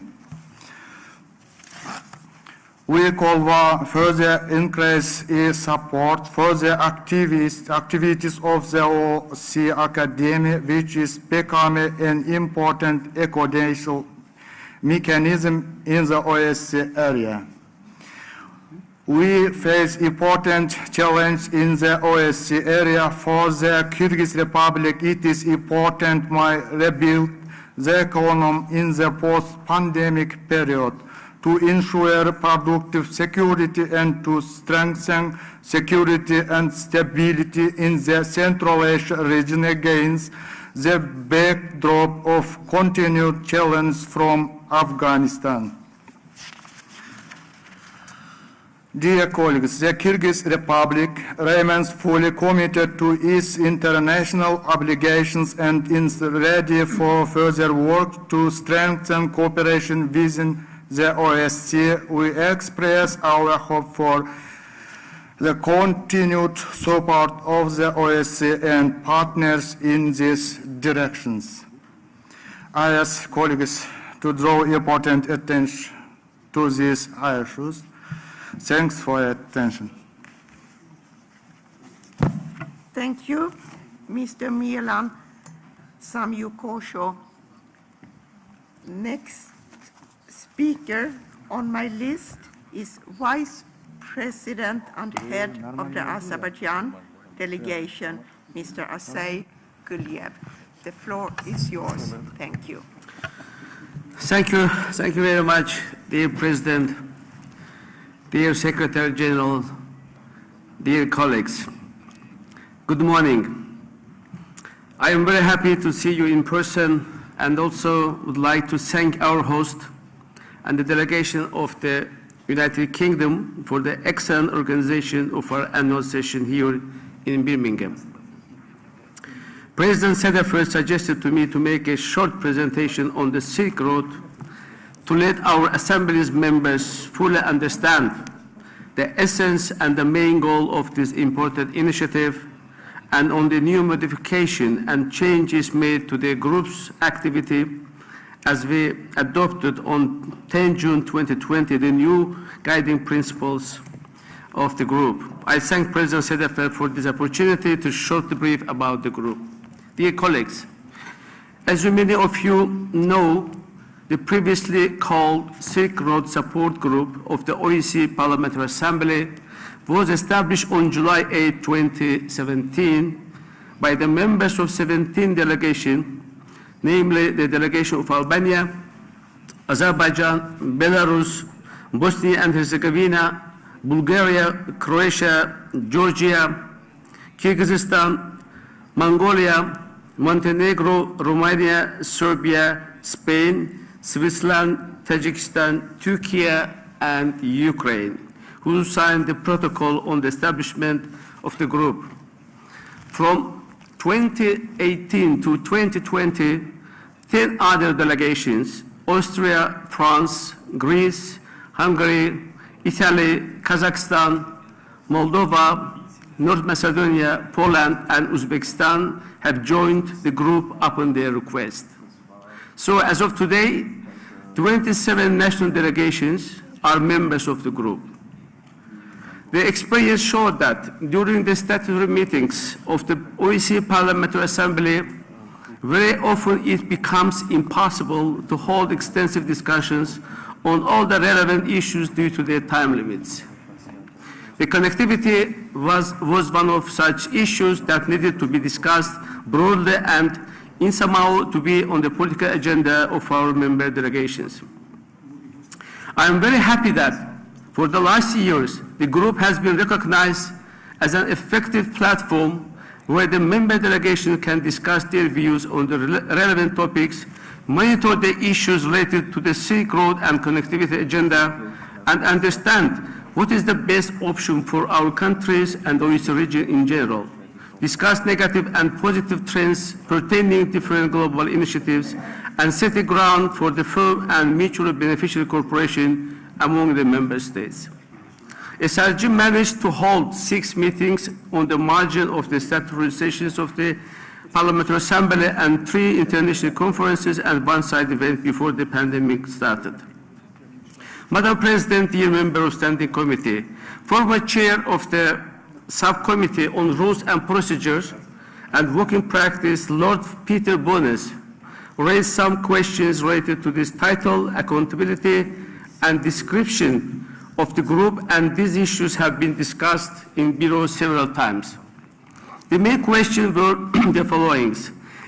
We call for further increase in support for the activities of the OSCE Academy, which is becoming an important coordination mechanism in the OSCE area. We face important challenge in the OSCE area. For the Kyrgyz Republic, it is important to rebuild the economy in the post-pandemic period, to ensure productive security and to strengthen security and stability in the Central Asia region against the backdrop of continued challenge from Afghanistan. Dear colleagues, the Kyrgyz Republic remains fully committed to its international obligations and is ready for further work to strengthen cooperation within the OSCE. We express our hope for the continued support of the OSCE and partners in these directions. I ask colleagues to draw important attention to these issues. Thanks for your attention. Thank you, Mr. Milan Samyukosho. Next speaker on my list is Vice President and Head of the Azerbaijan delegation, Mr. Asay Guliev. The floor is yours. Thank you. Thank you very much, dear President, dear Secretary General, dear colleagues. Good morning. I am very happy to see you in person and also would like to thank our host and the delegation of the United Kingdom for the excellent organization of our annual session here in Birmingham. President Sedefir suggested to me to make a short presentation on the Silk Road to let our Assembly's members fully understand the essence and the main goal of this important initiative and on the new modification and changes made to the group's activity as we adopted on 10 June 2020 the new guiding principles of the group. I thank President Sedefir for this opportunity to shortly brief about the group. Dear colleagues, as many of you know, the previously called Silk Road Support Group of the OSCE Parliamentary Assembly was established on July 8, 2017 by the members of 17 delegations, namely the delegation of Albania, Azerbaijan, Belarus, Bosnia and Herzegovina, Bulgaria, Croatia, Georgia, Kyrgyzstan, Mongolia, Montenegro, Romania, Serbia, Spain, Switzerland, Tajikistan, Turkey, and Ukraine, who signed the protocol on the establishment of the group. From 2018 to 2020, 10 other delegations, Austria, France, Greece, Hungary, Italy, Kazakhstan, Moldova, North Macedonia, Poland, and Uzbekistan have joined the group upon their request. So as of today, 27 national delegations are members of the group. The experience showed that during the statutory meetings of the OSCE Parliamentary Assembly, very often it becomes impossible to hold extensive discussions on all the relevant issues due to their time limits. The connectivity was one of such issues that needed to be discussed broadly and in somehow to be on the political agenda of our member delegations. I am very happy that for the last years, the group has been recognized as an effective platform where the member delegation can discuss their views on the relevant topics, monitor the issues related to the Silk Road and connectivity agenda, and understand what is the best option for our countries and the OSCE region in general, discuss negative and positive trends pertaining to different global initiatives, and set the ground for the firm and mutually beneficial cooperation among the member states. SRG managed to hold 6 meetings on the margin of the statutory sessions of the Parliamentary Assembly and 3 international conferences and one side event before the pandemic started. Madam President, dear member of Standing Committee, former chair of the Subcommittee on Rules and Procedures and Working Practice, Lord Peter Bones, raised some questions related to this title, accountability, and description of the group, and these issues have been discussed in Bureau several times. The main questions were the following.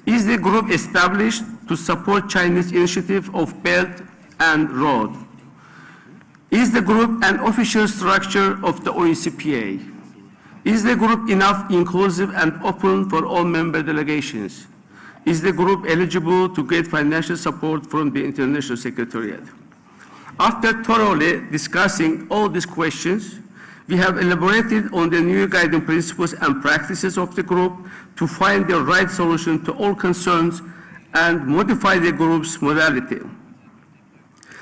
Is the group established to support Chinese initiative of Belt and Road? Is the group an official structure of the OSCE? Is the group enough inclusive and open for all member delegations? Is the group eligible to get financial support from the International Secretariat? After thoroughly discussing all these questions, we have elaborated on the new guiding principles and practices of the group to find the right solution to all concerns and modify the group's modality.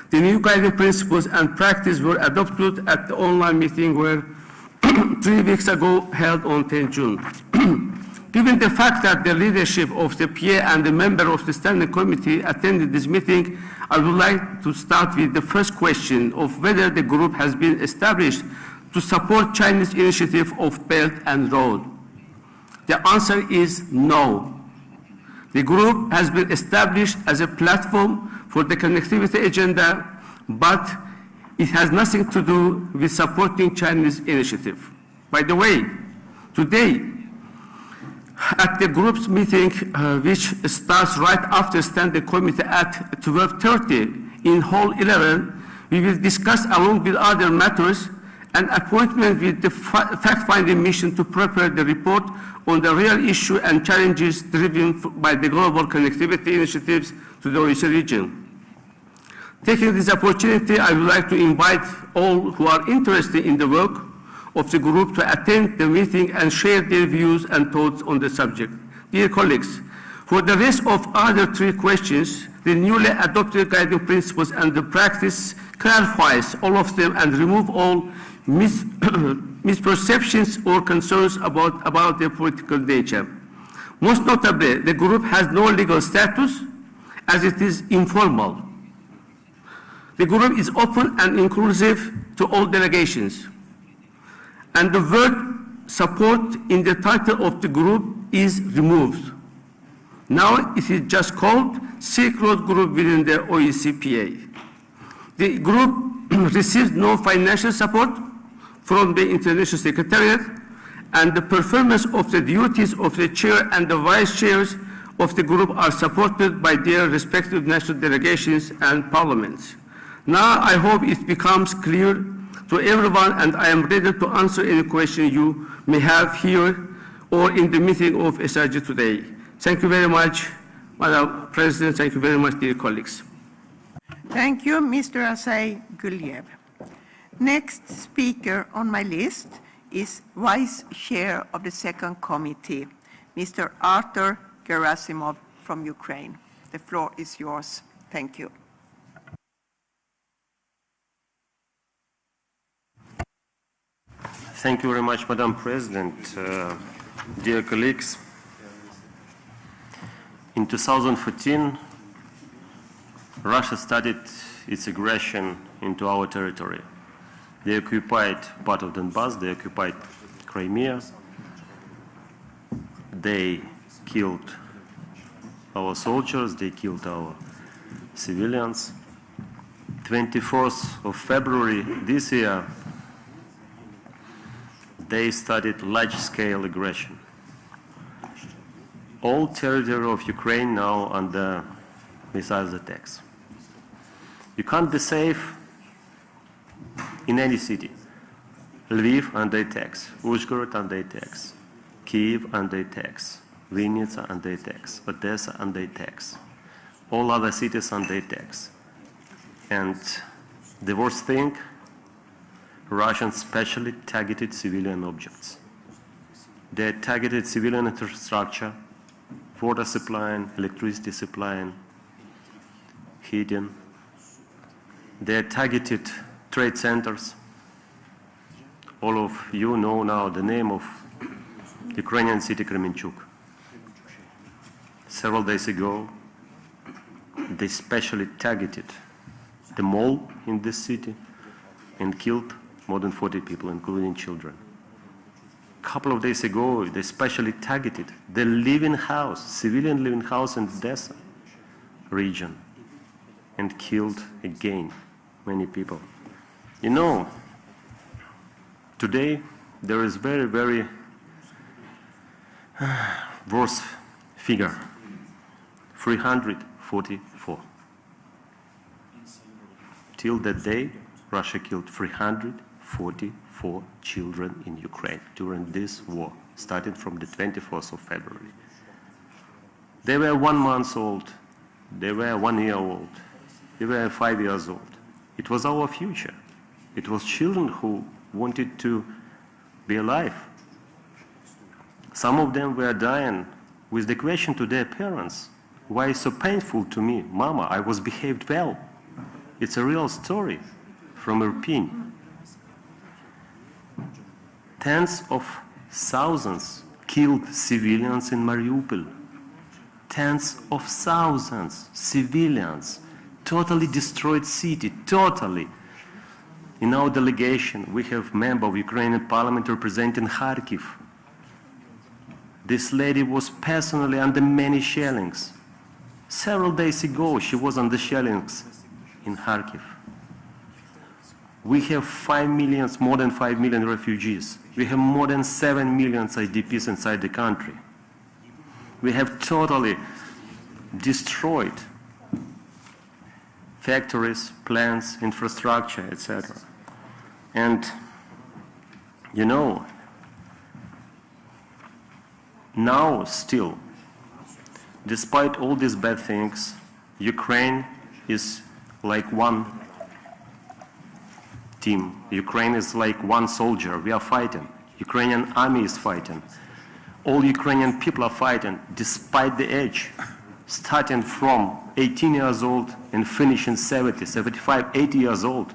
The new guiding principles and practice were adopted at the online meeting where 3 weeks ago held on 10 June. Given the fact that the leadership of the PA and the member of the Standing Committee attended this meeting, I would like to start with the first question of whether the group has been established to support Chinese initiative of Belt and Road. The answer is no. The group has been established as a platform for the connectivity agenda, but it has nothing to do with supporting Chinese initiative. By the way, today, at the group's meeting, which starts right after Standing Committee at 12:30 in Hall 11, we will discuss along with other matters an appointment with the fact-finding mission to prepare the report on the real issue and challenges driven by the global connectivity initiatives to the OSCE region. Taking this opportunity, I would like to invite all who are interested in the work of the group to attend the meeting and share their views and thoughts on the subject. Dear colleagues, for the rest of other 3 questions, the newly adopted guiding principles and the practice clarifies all of them and remove all misperceptions or concerns about their political nature. Most notably, the group has no legal status as it is informal. The group is open and inclusive to all delegations. And the word support in the title of the group is removed. Now it is just called Silk Road Group within the OSCE. The group receives no financial support from the International Secretariat, and the performance of the duties of the chair and the vice chairs of the group are supported by their respective national delegations and parliaments. Now I hope it becomes clear to everyone, and I am ready to answer any question you may have here or in the meeting of SRG today. Thank you very much, Madam President. Thank you very much, dear colleagues. Thank you, Mr. Asay Guliev. Next speaker on my list is Vice Chair of the Second Committee, Mr. Artur Gerasimov from Ukraine. The floor is yours. Thank you. Thank you very much, Madam President. Dear colleagues, in 2014, Russia started its aggression into our territory. They occupied part of Donbass, they occupied Crimea, they killed our soldiers, they killed our civilians. 24th of February this year, they started large-scale aggression. All territory of Ukraine now under missile attacks. You can't be safe in any city. Lviv under attacks, Uzhhorod under attacks, Kyiv under attacks, Vinnytsia under attacks, Odessa under attacks, all other cities under attacks. And the worst thing, Russians specially targeted civilian objects. They targeted civilian infrastructure, water supply, electricity supply, heating. They targeted trade centers. All of you know now the name of Ukrainian city Kremenchuk. Several days ago, they specially targeted the mall in this city and killed more than 40 people, including children. A couple of days ago, they specially targeted the living house, civilian living house in Odessa region, and killed again many people. You know, today there is very, very worse figure, 344. Till that day, Russia killed 344 children in Ukraine during this war, starting from the 24th of February. They were 1 month old, they were 1 year old, they were 5 years old. It was our future. It was children who wanted to be alive. Some of them were dying with the question to their parents, why is so painful to me? Mama, I was behaved well. It's a real story from Irpin. Tens of thousands killed civilians in Mariupol. Tens of thousands civilians, totally destroyed city, totally. In our delegation, we have member of Ukrainian parliament representing Kharkiv. This lady was personally under many shellings. Several days ago, she was under shellings in Kharkiv. We have 5 million, more than 5 million refugees. We have more than 7 million IDPs inside the country. We have totally destroyed factories, plants, infrastructure, etc. And, you know, now still, despite all these bad things, Ukraine is like one team. Ukraine is like one soldier. We are fighting. Ukrainian army is fighting. All Ukrainian people are fighting despite the age, starting from 18 years old and finishing 70, 75, 80 years old.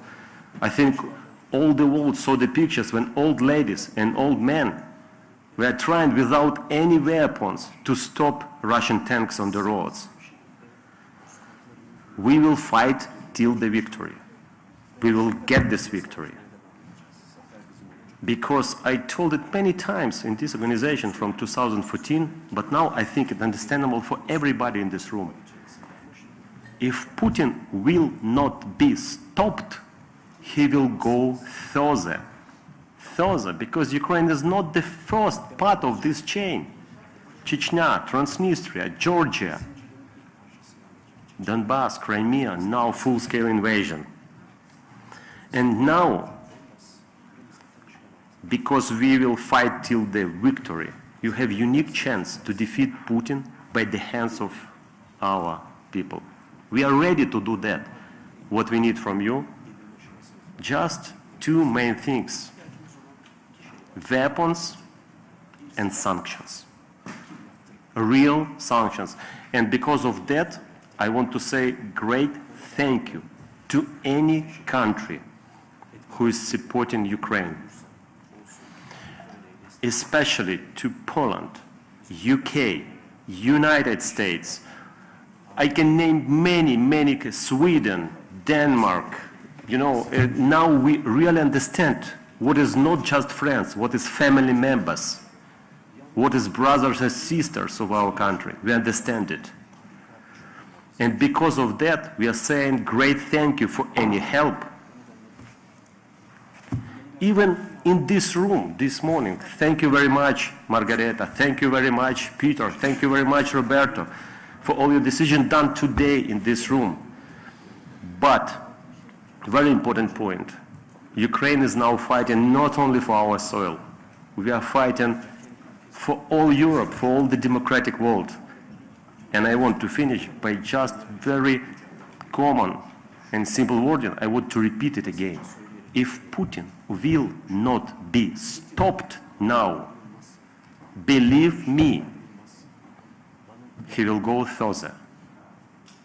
I think all the world saw the pictures when old ladies and old men were trying without any weapons to stop Russian tanks on the roads. We will fight till the victory. We will get this victory. Because I told it many times in this organization from 2014, but now I think it's understandable for everybody in this room. If Putin will not be stopped, he will go further, because Ukraine is not the first part of this chain. Chechnya, Transnistria, Georgia, Donbass, Crimea, now full-scale invasion. And now, because we will fight till the victory, you have unique chance to defeat Putin by the hands of our people. We are ready to do that. What we need from you, just two main things: weapons and sanctions. Real sanctions. And because of that, I want to say great thank you to any country who is supporting Ukraine, especially to Poland, UK, United States. I can name many, Sweden, Denmark. You know, now we really understand what is not just friends, what is family members, what is brothers and sisters of our country. We understand it. And because of that, we are saying great thank you for any help. Even in this room this morning, thank you very much, Margareta, thank you very much, Peter, thank you very much, Roberto, for all your decisions done today in this room. But, very important point, Ukraine is now fighting not only for our soil, we are fighting for all Europe, for all the democratic world. And I want to finish by just very common and simple wording. I want to repeat it again. If Putin will not be stopped now, believe me, he will go further.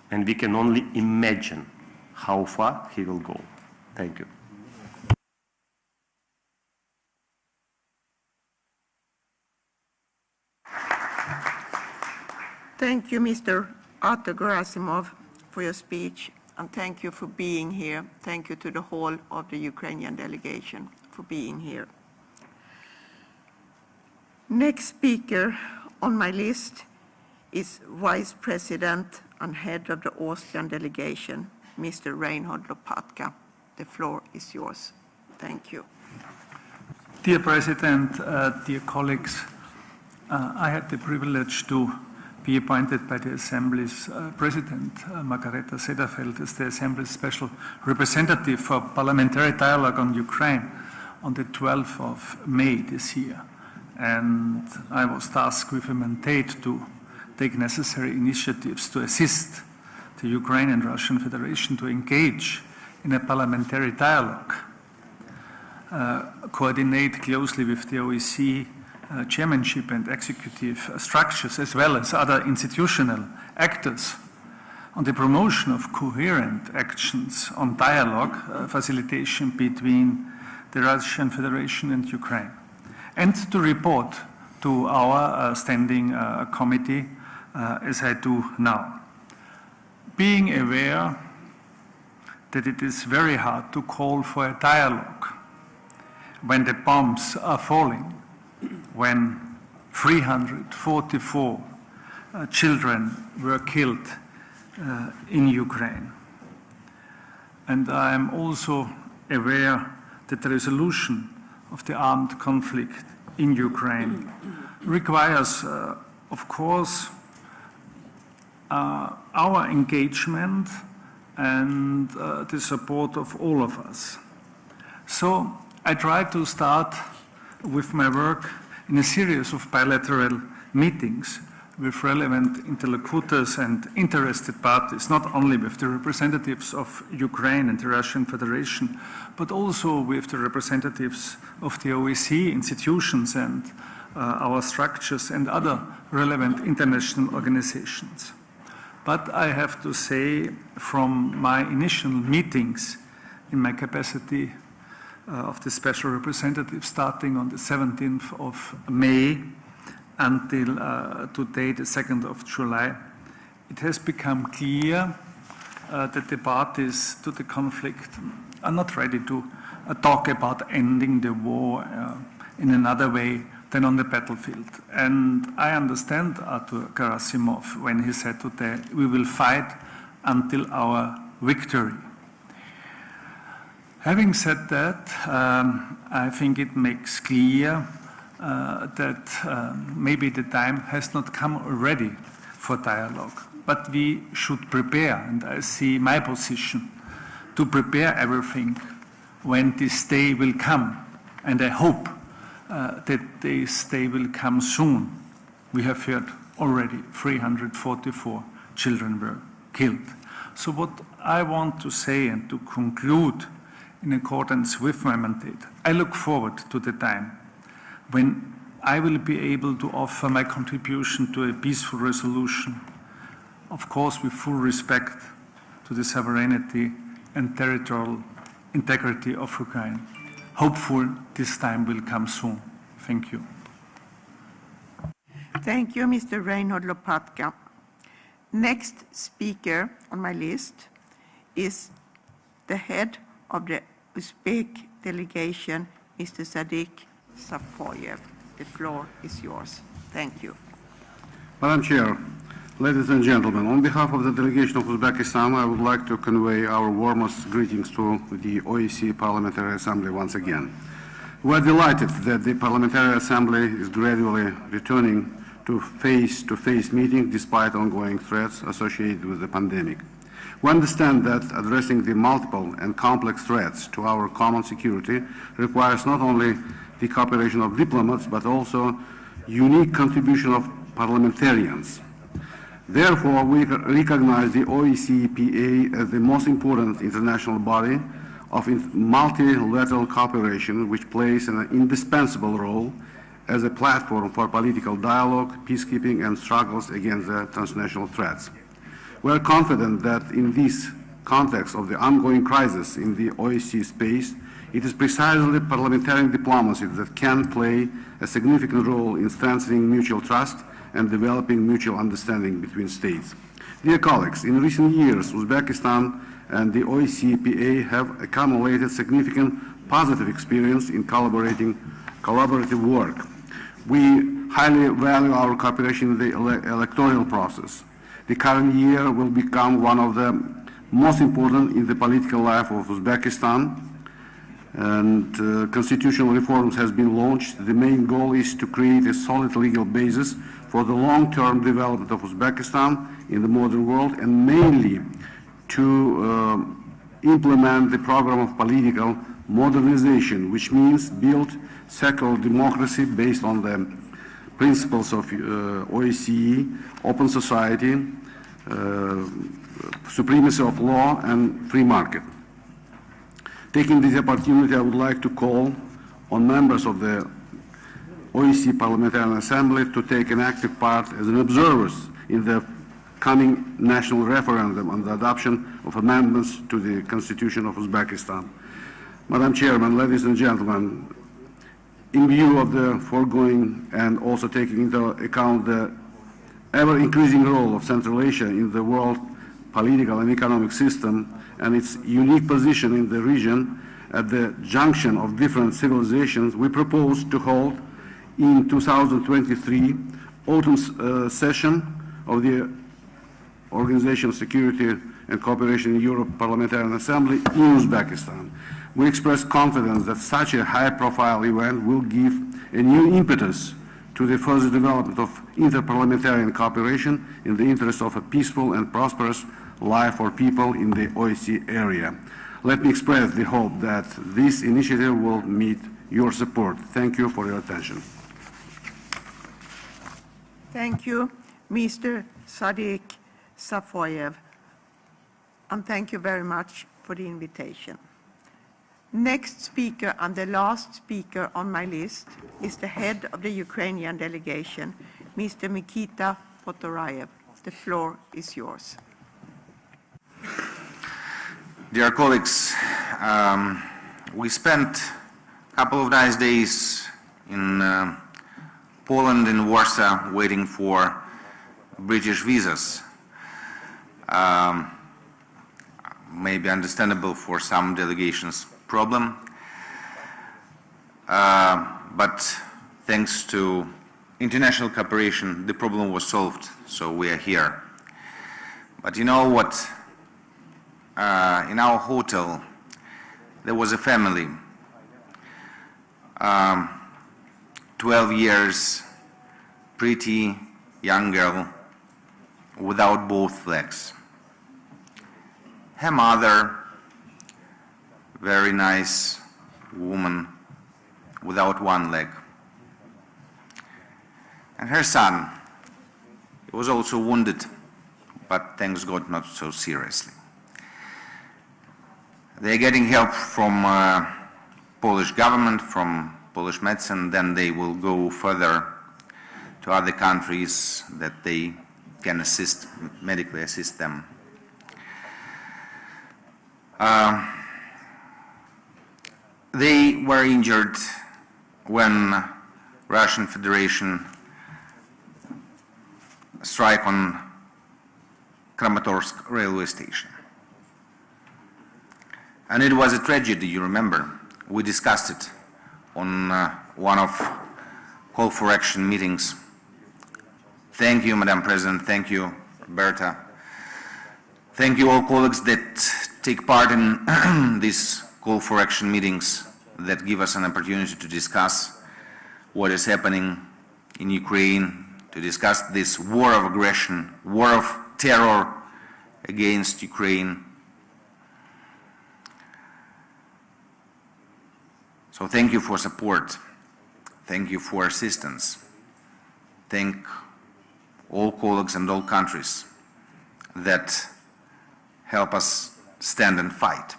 And we can only imagine how far he will go. Thank you. Thank you, Mr. Artur Gerasimov, for your speech, and thank you for being here. Thank you to the whole of the Ukrainian delegation for being here. Next speaker on my list is Vice President and Head of the Austrian delegation, Mr. Reinhold Lopatka. The floor is yours. Thank you. Dear President, dear colleagues, I had the privilege to be appointed by the Assembly's President, Margareta Sederfeld, as the Assembly's Special Representative for Parliamentary Dialogue on Ukraine on the 12th of May this year. And I was tasked with a mandate to take necessary initiatives to assist the Ukraine and Russian Federation to engage in a parliamentary dialogue, coordinate closely with the OSCE chairmanship and executive structures, as well as other institutional actors, on the promotion of coherent actions on dialogue facilitation between the Russian Federation and Ukraine, and to report to our standing committee as I do now. Being aware that it is very hard to call for a dialogue when the bombs are falling, when 344 children were killed in Ukraine. And I am also aware that the resolution of the armed conflict in Ukraine requires, of course, our engagement and the support of all of us. So I try to start with my work in a series of bilateral meetings with relevant interlocutors and interested parties, not only with the representatives of Ukraine and the Russian Federation, but also with the representatives of the OSCE institutions and our structures and other relevant international organizations. But I have to say, from my initial meetings in my capacity of the Special Representative starting on the 17th of May until today, the 2nd of July, it has become clear that the parties to the conflict are not ready to talk about ending the war in another way than on the battlefield. And I understand Artur Gerasimov when he said today, we will fight until our victory. Having said that, I think it makes clear that maybe the time has not come already for dialogue, but we should prepare, and I see my position, to prepare everything when this day will come, and I hope that this day will come soon. We have heard already 344 children were killed. So what I want to say and to conclude in accordance with my mandate, I look forward to the time when I will be able to offer my contribution to a peaceful resolution of course with full respect to the sovereignty and territorial integrity of Ukraine. Hopeful this time will come soon. Thank you. Thank you, Mr. Reinhold Lopatka. Next speaker on my list is the head of the Uzbek delegation, Mr. Sadiq Safoyev. The floor is yours. Thank you. Madam Chair, ladies and gentlemen, on behalf of the delegation of Uzbekistan, I would like to convey our warmest greetings to the OSCE Parliamentary Assembly once again. We are delighted that the Parliamentary Assembly is gradually returning to face-to-face meetings despite ongoing threats associated with the pandemic. We understand that addressing the multiple and complex threats to our common security requires not only the cooperation of diplomats, but also unique contribution of parliamentarians. Therefore, we recognize the OSCE as the most important international body of multilateral cooperation, which plays an indispensable role as a platform for political dialogue, peacekeeping, and struggles against the transnational threats. We are confident that in this context of the ongoing crisis in the OSCE space, it is precisely parliamentarian diplomacy that can play a significant role in strengthening mutual trust and developing mutual understanding between states. Dear colleagues, in recent years, Uzbekistan and the OSCE have accumulated significant positive experience in collaborative work. We highly value our cooperation in the electoral process. The current year will become one of the most important in the political life of Uzbekistan, and constitutional reforms has been launched. The main goal is to create a solid legal basis for the long-term development of Uzbekistan in the modern world, and mainly to implement the program of political modernization, which means build secular democracy based on the principles of OSCE, open society, supremacy of law, and free market. Taking this opportunity, I would like to call on members of the OSCE Parliamentary Assembly to take an active part as an observers in the coming national referendum on the adoption of amendments to the Constitution of Uzbekistan. Madam Chairman, ladies and gentlemen, in view of the foregoing and also taking into account the ever-increasing role of Central Asia in the world political and economic system and its unique position in the region at the junction of different civilizations, we propose to hold in 2023 autumn session of the Organization of Security and Cooperation in Europe Parliamentary Assembly in Uzbekistan. We express confidence that such a high-profile event will give a new impetus to the further development of interparliamentarian cooperation in the interest of a peaceful and prosperous life for people in the OSCE area. Let me express the hope that this initiative will meet your support. Thank you for your attention. Thank you, Mr. Sadiq Safoyev, and thank you very much for the invitation. Next speaker and the last speaker on my list is the head of the Ukrainian delegation, Mr. Mikita Potorayev. The floor is yours. Dear colleagues, we spent a couple of nice days in Poland, in Warsaw, waiting for British visas. Maybe understandable for some delegations problem, but thanks to international cooperation, the problem was solved, so we are here. But you know what? In our hotel, there was a family, 12 years, pretty young girl, without both legs. Her mother, very nice woman, without one leg. And her son, he was also wounded, but thanks God not so seriously. They're getting help from Polish government, from Polish medicine, then they will go further to other countries that they can medically assist them. They were injured when Russian Federation strike on Kramatorsk railway station. And it was a tragedy, you remember. We discussed it on one of call for action meetings. Thank you, Madam President. Thank you, Berta. Thank you all colleagues that take part in these call for action meetings that give us an opportunity to discuss what is happening in Ukraine, to discuss this war of aggression, war of terror against Ukraine. So thank you for support. Thank you for assistance. Thank all colleagues and all countries that help us stand and fight.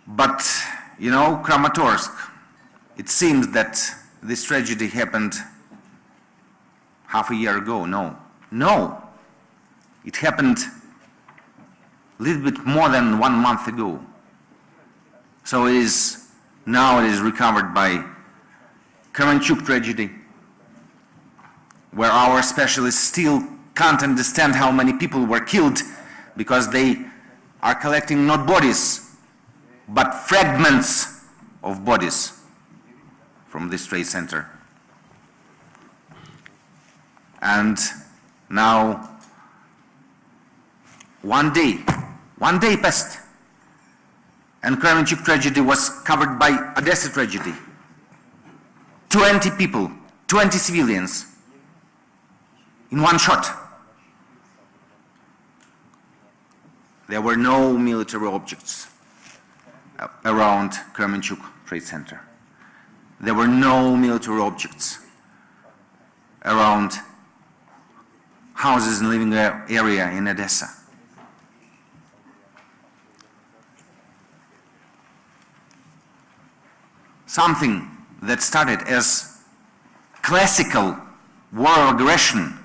But, you know, Kramatorsk, it seems that this tragedy happened half a year ago. No. It happened a little bit more than 1 month ago. So now it is recovered by Kremenchuk tragedy, where our specialists still can't understand how many people were killed because they are collecting not bodies, but fragments of bodies from this trade center. And now, one day passed, and Kremenchuk tragedy was covered by Odessa tragedy. 20 people, 20 civilians, in one shot. There were no military objects around Kremenchuk Trade Center. There were no military objects around houses and living area in Odessa. Something that started as classical war of aggression,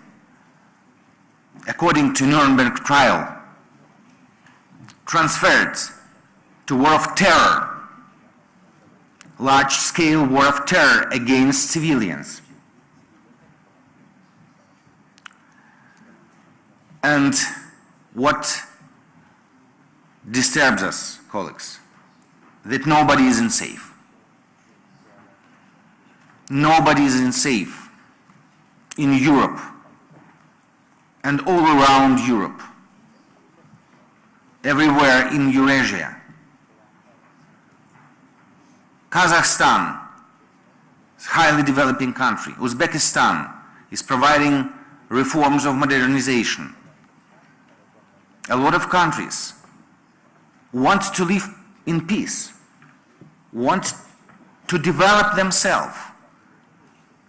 according to Nuremberg trial, transferred to war of terror, large-scale war of terror against civilians. And what disturbs us, colleagues, that nobody is safe. Nobody is safe in Europe and all around Europe, everywhere in Eurasia. Kazakhstan is a highly developing country. Uzbekistan is providing reforms of modernization. A lot of countries want to live in peace, want to develop themselves.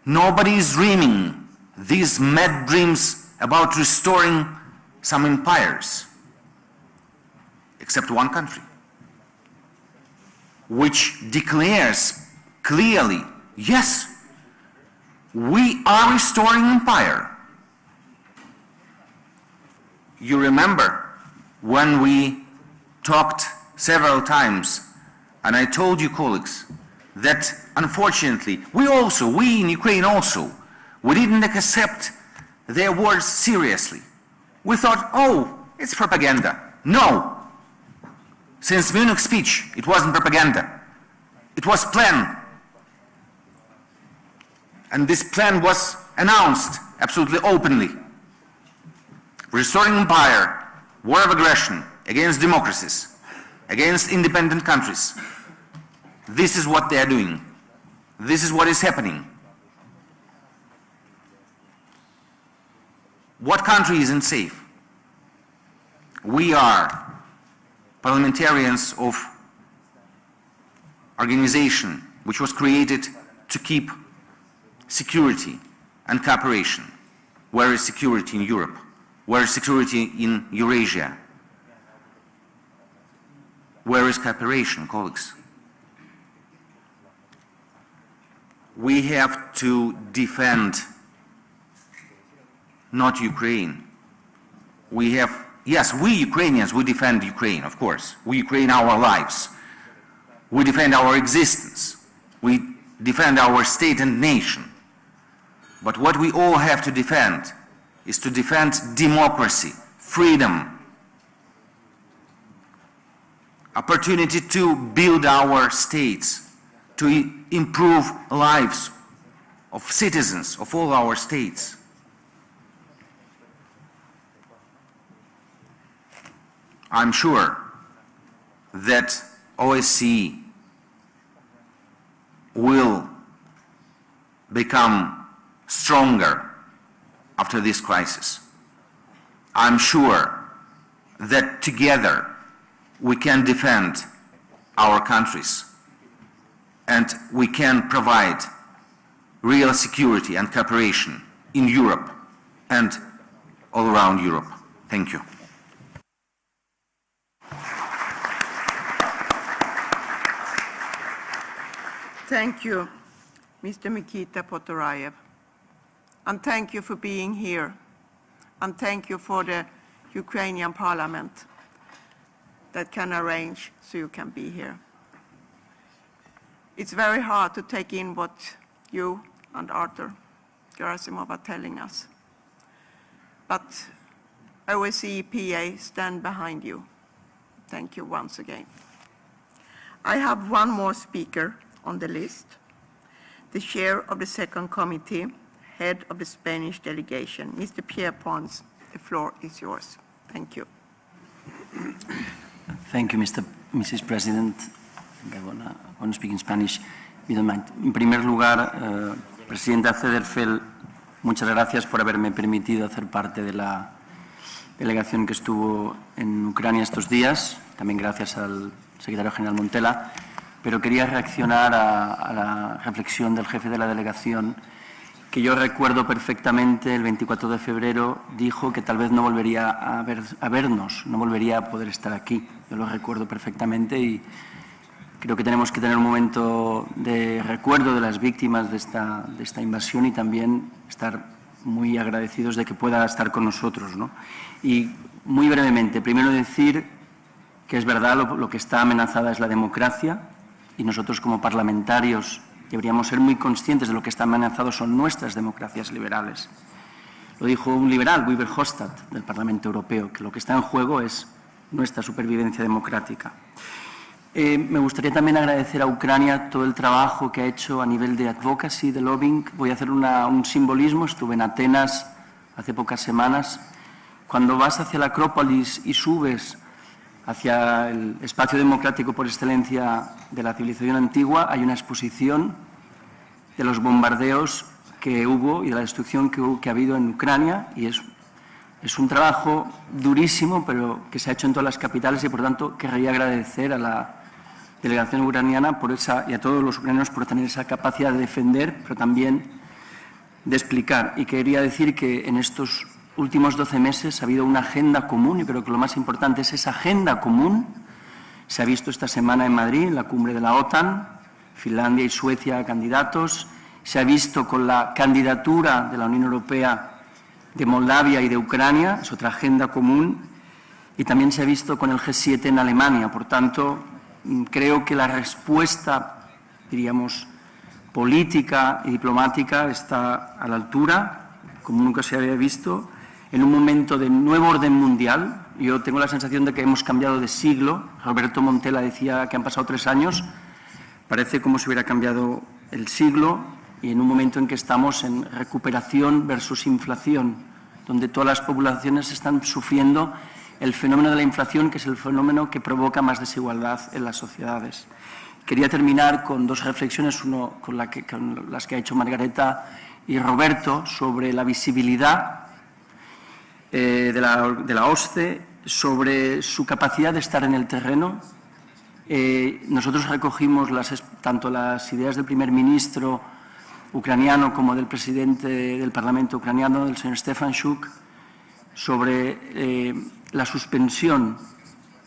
Nobody is dreaming these mad dreams about restoring some empires, except one country, which declares clearly, yes, we are restoring empire. You remember when we talked several times, and I told you, colleagues, that unfortunately, we in Ukraine also, we didn't accept their words seriously. We thought, oh, it's propaganda. No. Since Munich speech, it wasn't propaganda. It was plan. And this plan was announced absolutely openly. Restoring empire, war of aggression against democracies, against independent countries. This is what they are doing. This is what is happening. What country isn't safe? We are parliamentarians of organization which was created to keep security and cooperation. Where is security in Europe? Where is security in Eurasia? Where is cooperation, colleagues? We have to defend not Ukraine. We have, yes, we Ukrainians, we defend Ukraine, of course. We Ukraine our lives. We defend our existence. We defend our state and nation. But what we all have to defend is to defend democracy, freedom, opportunity to build our states, to improve lives of citizens of all our states. I'm sure that OSCE will become stronger after this crisis. I'm sure that together we can defend our countries and we can provide real security and cooperation in Europe and all around Europe. Thank you. Thank you, Mr. Mikita Potorayev. And thank you for being here. And thank you for the Ukrainian parliament that can arrange so you can be here. It's very hard to take in what you and Arthur Gerasimov are telling us. But OSCE PA stand behind you. Thank you once again. I have one more speaker on the list, the chair of the second committee, head of the Spanish delegation, Mr. Pierre Pons. The floor is yours. Thank you. Thank you, Mrs. President. I want to speak in Spanish. En primer lugar, Presidenta Cederfeld, muchas gracias por haberme permitido hacer parte de la delegación que estuvo en Ucrania estos días. También gracias al secretario general Montela. Pero quería reaccionar a la reflexión del jefe de la delegación, que yo recuerdo perfectamente, el 24 de febrero, dijo que tal vez no volvería a vernos, no volvería a poder estar aquí. Yo lo recuerdo perfectamente y creo que tenemos que tener un momento de recuerdo de las víctimas de esta invasión y también estar muy agradecidos de que pueda estar con nosotros, ¿no? Y muy brevemente, primero decir que es verdad, lo que está amenazada es la democracia y nosotros como parlamentarios deberíamos ser muy conscientes de lo que está amenazado son nuestras democracias liberales. Lo dijo un liberal, Guy Verhofstadt, del Parlamento Europeo, que lo que está en juego es nuestra supervivencia democrática. Me gustaría también agradecer a Ucrania todo el trabajo que ha hecho a nivel de advocacy, de lobbying. Voy a hacer un simbolismo. Estuve en Atenas hace pocas semanas. Cuando vas hacia la Acrópolis y subes hacia el espacio democrático por excelencia de la civilización antigua, hay una exposición de los bombardeos que hubo y de la destrucción que ha habido en Ucrania, y es un trabajo durísimo, pero que se ha hecho en todas las capitales, y por tanto querría agradecer a la delegación ucraniana y a todos los ucranianos por tener esa capacidad de defender, pero también de explicar. Y quería decir que en estos últimos 12 meses ha habido una agenda común, y creo que lo más importante es esa agenda común. Se ha visto esta semana en Madrid, en la cumbre de la OTAN, Finlandia y Suecia candidatos. Se ha visto con la candidatura de la Unión Europea de Moldavia y de Ucrania, es otra agenda común. Y también se ha visto con el G7 en Alemania. Por tanto, creo que la respuesta, diríamos, política y diplomática está a la altura, como nunca se había visto, en un momento de nuevo orden mundial. Yo tengo la sensación de que hemos cambiado de siglo. Roberto Montella decía que han pasado 3 años. Parece como si hubiera cambiado el siglo, y en un momento en que estamos en recuperación versus inflación, donde todas las poblaciones están sufriendo el fenómeno de la inflación, que es el fenómeno que provoca más desigualdad en las sociedades. Quería terminar con 2 reflexiones, uno con las que ha hecho Margareta y Roberto, sobre la visibilidad de la OSCE, sobre su capacidad de estar en el terreno. Nosotros recogimos tanto las ideas del primer ministro ucraniano como del presidente del Parlamento ucraniano, del señor Stefanchuk, sobre la suspensión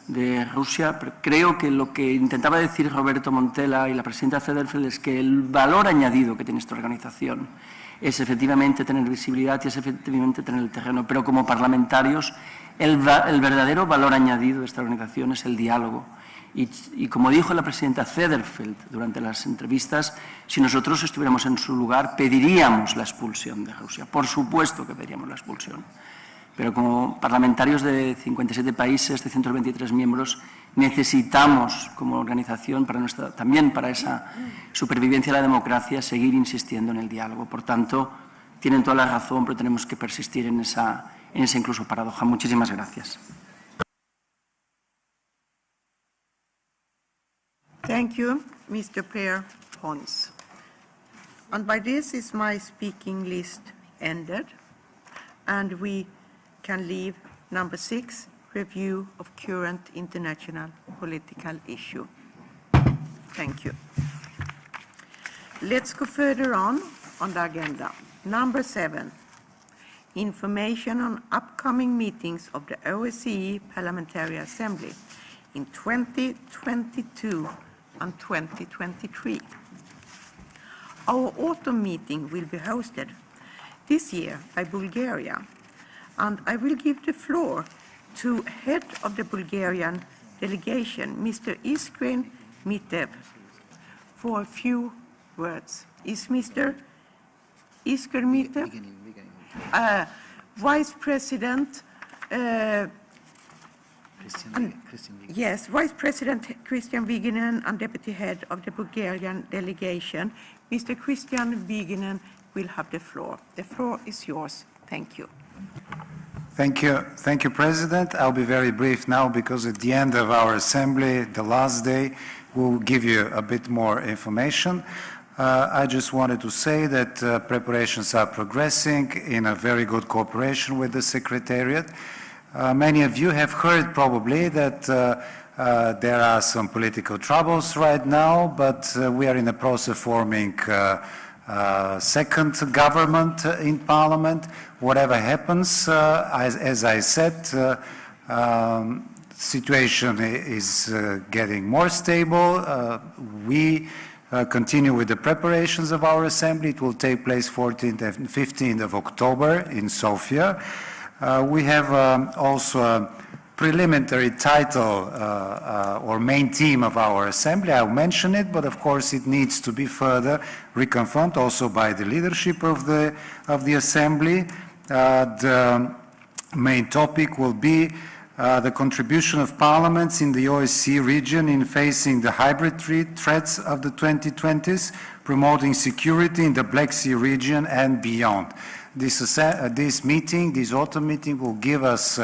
de Rusia. Pero creo que lo que intentaba decir Roberto Montella y la presidenta Cederfeld es que el valor añadido que tiene esta organización es efectivamente tener visibilidad y es efectivamente tener el terreno. Pero como parlamentarios, el verdadero valor añadido de esta organización es el diálogo. Y como dijo la presidenta Sederfeld durante las entrevistas, si nosotros estuviéramos en su lugar, pediríamos la expulsión de Rusia. Por supuesto que pediríamos la expulsión. Pero como parlamentarios de 57 países, de 123 miembros, necesitamos como organización, también para esa supervivencia de la democracia, seguir insistiendo en el diálogo. Por tanto, tienen toda la razón, pero tenemos que persistir en esa incluso paradoja. Muchísimas gracias. Thank you, Mr. Per Pons. And by this is my speaking list ended, and we can leave number 6, review of current international political issue. Thank you. Let's go further on the agenda. Number 7, information on upcoming meetings of the OSCE Parliamentary Assembly in 2022 and 2023. Our autumn meeting will be hosted this year by Bulgaria, and I will give the floor to head of the Bulgarian delegation, Mr. Iskren Mitev, for a few words. Is Mr. Iskren Mitev? Vice President Yes, Vice President Christian Viginen and Deputy Head of the Bulgarian delegation, Mr. Christian Viginen, will have the floor. The floor is yours. Thank you. Thank you, President. I'll be very brief now because at the end of our assembly, the last day, we'll give you a bit more information. I just wanted to say that preparations are progressing in a very good cooperation with the Secretariat. Many of you have heard probably that there are some political troubles right now, but we are in the process of forming second government in Parliament. Whatever happens, as I said, situation is getting more stable. We continue with the preparations of our assembly. It will take place 14th and 15th of October in Sofia. We have also a preliminary title or main theme of our assembly. I'll mention it, but of course it needs to be further reconfirmed also by the leadership of the assembly. The main topic will be the contribution of parliaments in the OSCE region in facing the hybrid threats of the 2020s, promoting security in the Black Sea region and beyond. This autumn meeting will give us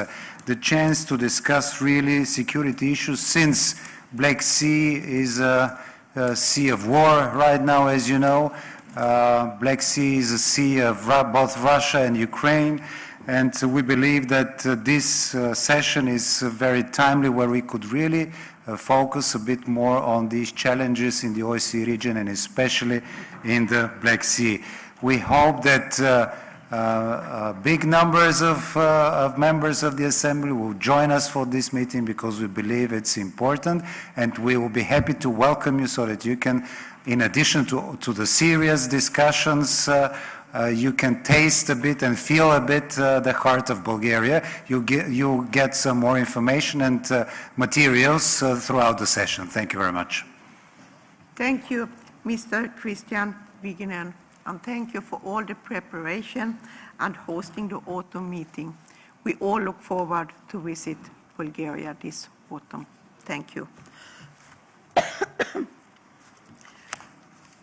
the chance to discuss really security issues, since Black Sea is a sea of war right now, as you know. Black Sea is a sea of both Russia and Ukraine, and we believe that this session is very timely, where we could really focus a bit more on these challenges in the OSCE region and especially in the Black Sea. We hope that big numbers of members of the Assembly will join us for this meeting, because we believe it's important, and we will be happy to welcome you so that you can, in addition to the serious discussions, you can taste a bit and feel a bit the heart of Bulgaria. You'll get some more information and materials throughout the session. Thank you very much. Thank you, Mr. Christian Viginen, and thank you for all the preparation and hosting the autumn meeting. We all look forward to visit Bulgaria this autumn. Thank you.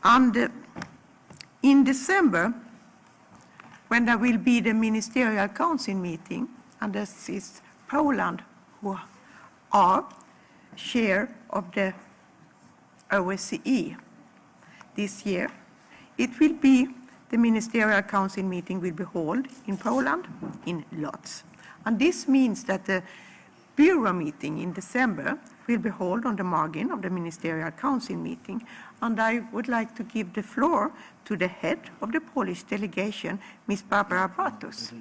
And in December, when there will be the Ministerial Council meeting, and this is Poland, who are chair of the OSCE this year, it will be the Ministerial Council meeting will be held in Poland, in Lodz. And this means that the Bureau meeting in December will be held on the margin of the Ministerial Council meeting. And I would like to give the floor to the head of the Polish delegation, Ms. Barbara Bartos.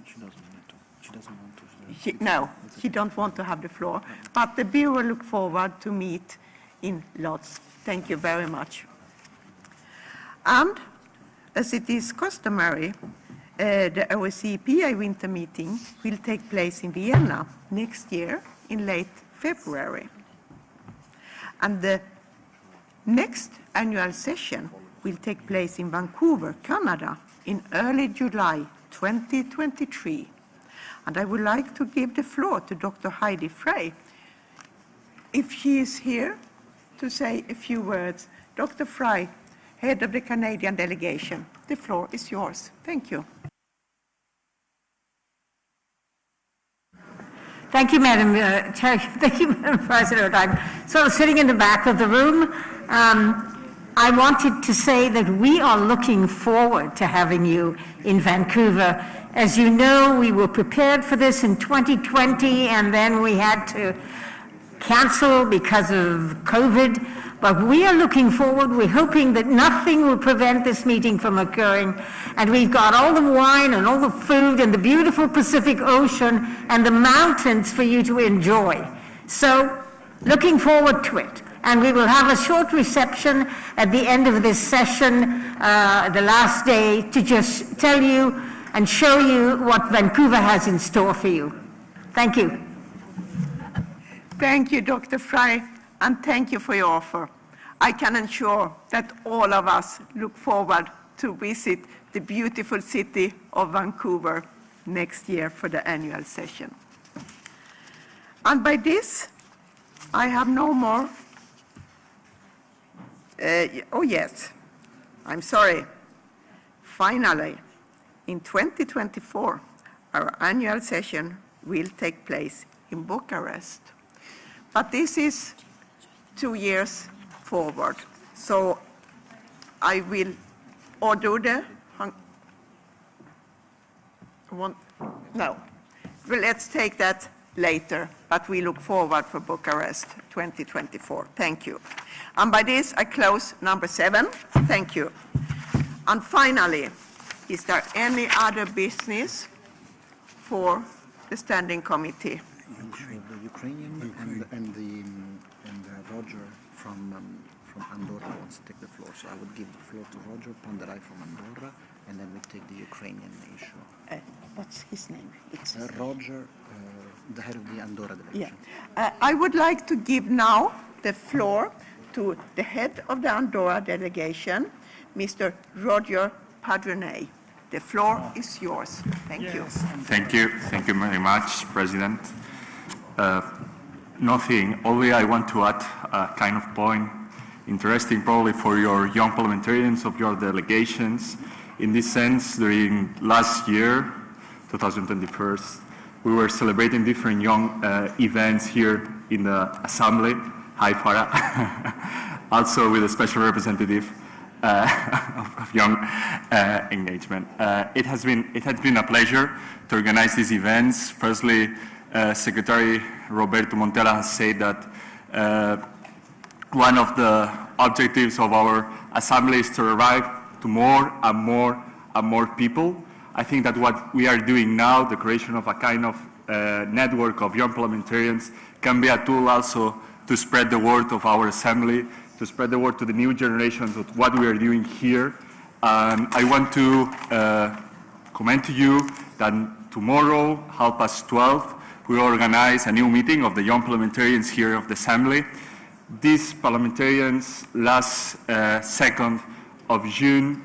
She don't want to have the floor. But the Bureau look forward to meet in Lodz. Thank you very much. And As it is customary, the OSCE PI winter meeting will take place in Vienna next year in late February. And the next annual session will take place in Vancouver, Canada in early July 2023. And I would like to give the floor to Dr. Heidi Frey, if she is here to say a few words. Dr. Frey, head of the Canadian delegation, the floor is yours. Thank you. Thank you, Madam Chair. Thank you, Madam President. I'm sort of sitting in the back of the room. I wanted to say that we are looking forward to having you in Vancouver. As you know, we were prepared for this in 2020, and then we had to cancel because of COVID. But we are looking forward. We're hoping that nothing will prevent this meeting from occurring. And we've got all the wine and all the food and the beautiful Pacific Ocean and the mountains for you to enjoy. So, looking forward to it. And we will have a short reception at the end of this session, the last day, to just tell you and show you what Vancouver has in store for you. Thank you. Thank you, Dr. Frey, and thank you for your offer. I can ensure that all of us look forward to visit the beautiful city of Vancouver next year for the annual session. And by this, I have no more. Oh yes, I'm sorry. Finally, in 2024, our annual session will take place in Bucharest. But this is 2 years forward. So I will order the, no, well, let's take that later, but we look forward for Bucharest 2024. Thank you. And by this, I close number 7. Thank you. And finally, is there any other business for the Standing Committee? The Ukrainian and Roger from Andorra wants to take the floor. So I would give the floor to Roger Ponderai from Andorra, and then we take the Ukrainian issue. What's his name? It's Roger, the head of the Andorra delegation. Yeah. I would like to give now the floor to the head of the Andorra delegation, Mr. Roger Padronay. The floor is yours. Thank you. Thank you. Thank you very much, President. Nothing. Only I want to add a kind of point, interesting probably for your young parliamentarians of your delegations. In this sense, during last year, 2021, we were celebrating different young events here in the Assembly. Hi, Farah. Also with a special representative of young engagement. It has been a pleasure to organize these events. Firstly, Secretary Roberto Montella has said that one of the objectives of our Assembly is to arrive to more and more and more people. I think that what we are doing now, the creation of a kind of network of young parliamentarians, can be a tool also to spread the word of our Assembly, to spread the word to the new generations of what we are doing here. I want to comment to you that tomorrow, 12:30, we will organize a new meeting of the young parliamentarians here of the Assembly. These parliamentarians, last 2nd of June,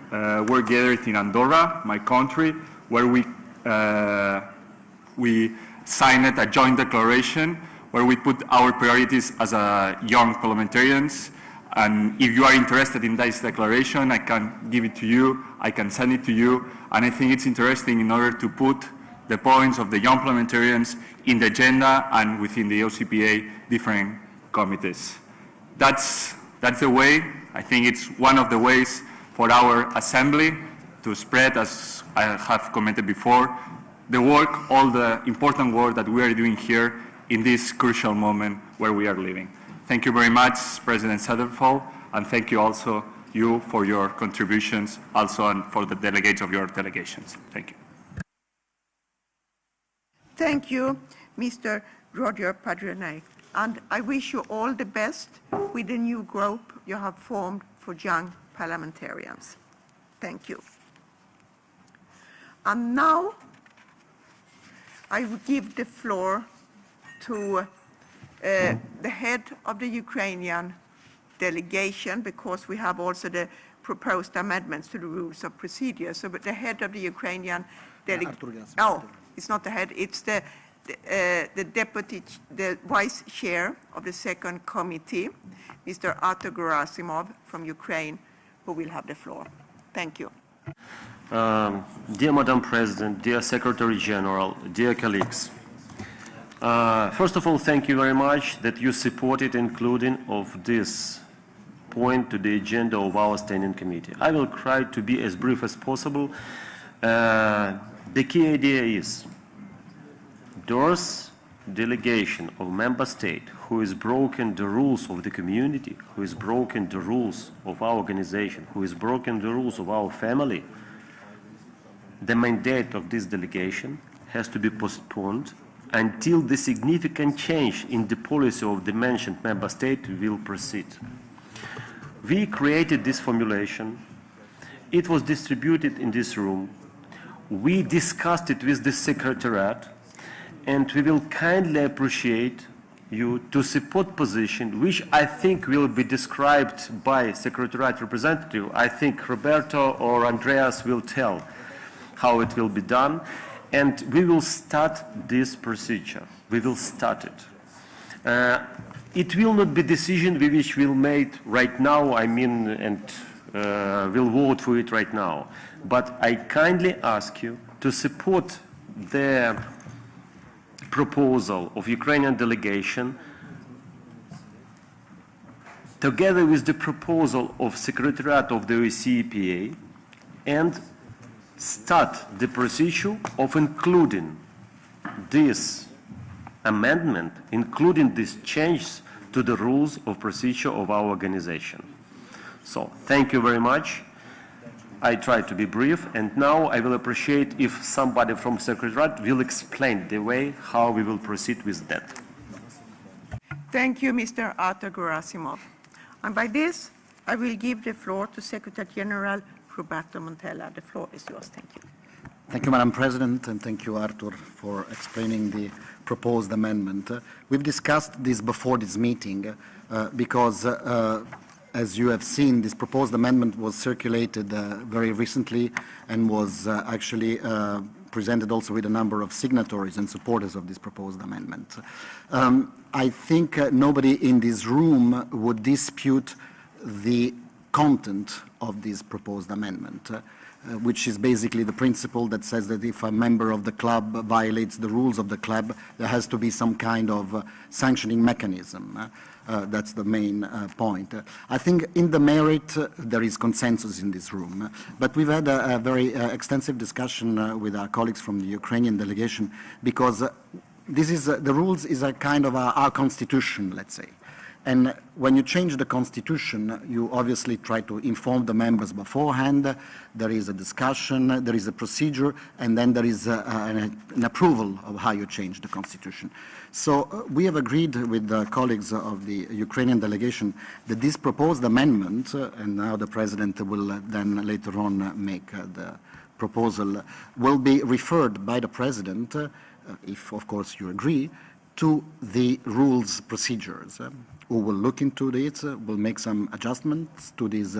were gathered in Andorra, my country, where we signed a joint declaration where we put our priorities as young parliamentarians. And if you are interested in this declaration, I can give it to you, I can send it to you, and I think it's interesting in order to put the points of the young parliamentarians in the agenda and within the OCPA different committees. That's the way. I think it's one of the ways for our Assembly to spread, as I have commented before, the work, all the important work that we are doing here in this crucial moment where we are living. Thank you very much, President Satterthwaite, and thank you also for your contributions, also and for the delegates of your delegations. Thank you. Thank you, Mr. Roger Padronay. And I wish you all the best with the new group you have formed for young parliamentarians. Thank you. And now I will give the floor to the head of the Ukrainian delegation, because we have also the proposed amendments to the rules of procedure. So but the head of the Ukrainian delegation, oh, it's not the head, it's the deputy, the vice chair of the second committee, Mr. Artur Gerasimov from Ukraine, who will have the floor. Thank you. Dear Madam President, dear Secretary General, dear colleagues, first of all, thank you very much that you supported including of this point to the agenda of our standing committee. I will try to be as brief as possible. The key idea is those delegation of member state who has broken the rules of the community, who has broken the rules of our organization, who has broken the rules of our family, the mandate of this delegation has to be postponed until the significant change in the policy of the mentioned member state will proceed. We created this formulation. It was distributed in this room. We discussed it with the Secretariat, and we will kindly appreciate you to support position, which I think will be described by Secretariat representative. I think Roberto or Andreas will tell how it will be done, and we will start this procedure. We will start it. It will not be decision which we'll make right now, and we'll vote for it right now. But I kindly ask you to support the proposal of Ukrainian delegation together with the proposal of Secretariat of the OSCE and start the procedure of including this amendment, including these changes to the rules of procedure of our organization. So, thank you very much. I try to be brief, and now I will appreciate if somebody from Secretariat will explain the way how we will proceed with that. Thank you, Mr. Artur Gerasimov. And by this, I will give the floor to Secretary General Roberto Montella. The floor is yours. Thank you. Thank you, Madam President, and thank you, Artur, for explaining the proposed amendment. We've discussed this before this meeting because as you have seen, this proposed amendment was circulated very recently and was actually presented also with a number of signatories and supporters of this proposed amendment. I think nobody in this room would dispute the content of this proposed amendment, which is basically the principle that says that if a member of the club violates the rules of the club, there has to be some kind of sanctioning mechanism. That's the main point. I think in the merit, there is consensus in this room, but we've had a very extensive discussion with our colleagues from the Ukrainian delegation, because this is, the rules is a kind of our constitution, let's say. And when you change the constitution, you obviously try to inform the members beforehand. There is a discussion, there is a procedure, and then there is an approval of how you change the constitution. So we have agreed with the colleagues of the Ukrainian delegation that this proposed amendment, and now the President will then later on make the proposal, will be referred by the President, if of course you agree, to the rules procedures. Who will look into it, will make some adjustments to these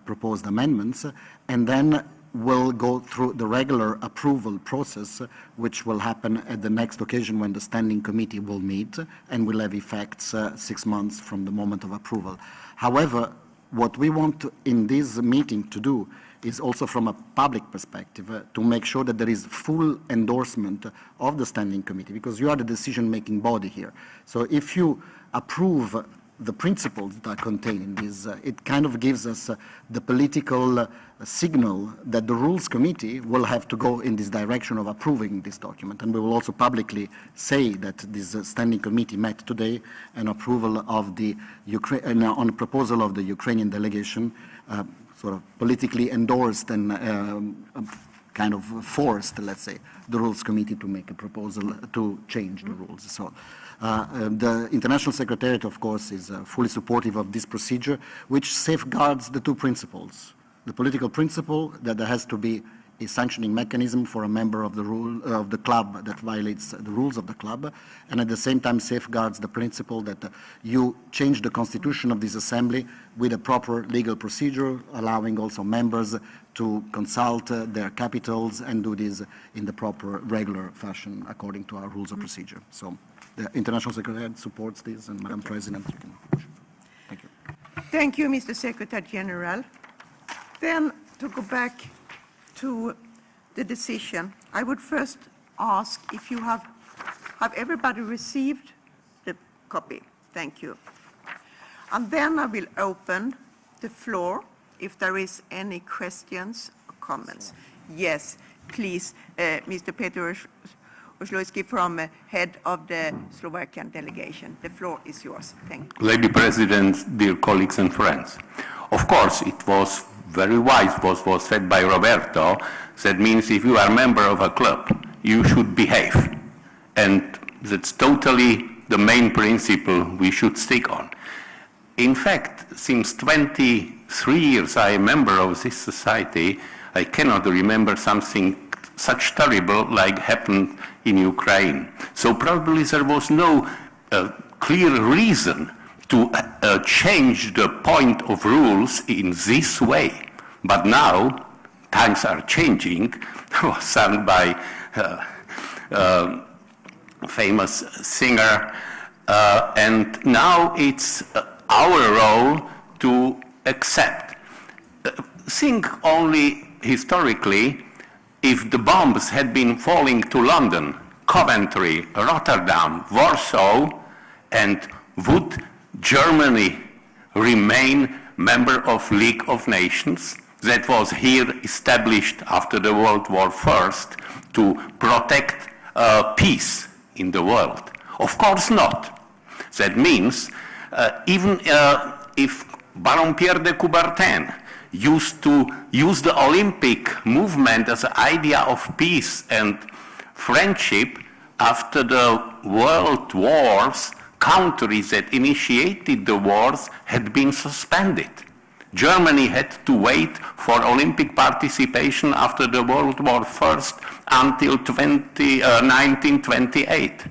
proposed amendments, and then will go through the regular approval process, which will happen at the next occasion when the Standing Committee will meet and will have effects 6 months from the moment of approval. However, what we want in this meeting to do is also from a public perspective to make sure that there is full endorsement of the Standing Committee, because you are the decision-making body here. So if you approve the principles that are contained in this, it kind of gives us the political signal that the Rules Committee will have to go in this direction of approving this document. And we will also publicly say that this Standing Committee met today and approval of the on a proposal of the Ukrainian delegation, sort of politically endorsed and kind of forced, let's say, the Rules Committee to make a proposal to change the rules. So the International Secretariat, of course, is fully supportive of this procedure, which safeguards the two principles. The political principle that there has to be a sanctioning mechanism for a member of the club that violates the rules of the club, and at the same time safeguards the principle that you change the constitution of this assembly with a proper legal procedure, allowing also members to consult their capitals and do this in the proper regular fashion according to our rules of procedure. So the International Secretariat supports this, and Madam President, you can push. Thank you. Thank you, Mr. Secretary General. Then, to go back to the decision, I would first ask if you have everybody received the copy? Thank you. And then I will open the floor if there is any questions or comments. Yes, please, Mr. Petr Oślojski from head of the Slovakian delegation. The floor is yours. Thank you. Lady President, dear colleagues and friends, of course it was very wise what was said by Roberto. That means if you are a member of a club, you should behave. And that's totally the main principle we should stick on. In fact, since 23 years I am a member of this society, I cannot remember something such terrible like happened in Ukraine. So probably there was no clear reason to change the point of rules in this way. But now, times are changing, was sung by famous singer, and now it's our role to accept. Think only historically, if the bombs had been falling to London, Coventry, Rotterdam, Warsaw, and would Germany remain member of League of Nations that was here established after the World War I to protect peace in the world? Of course not. That means even if Baron Pierre de Coubertin used to use the Olympic movement as an idea of peace and friendship, after the world wars, countries that initiated the wars had been suspended. Germany had to wait for Olympic participation after the World War I until 1928.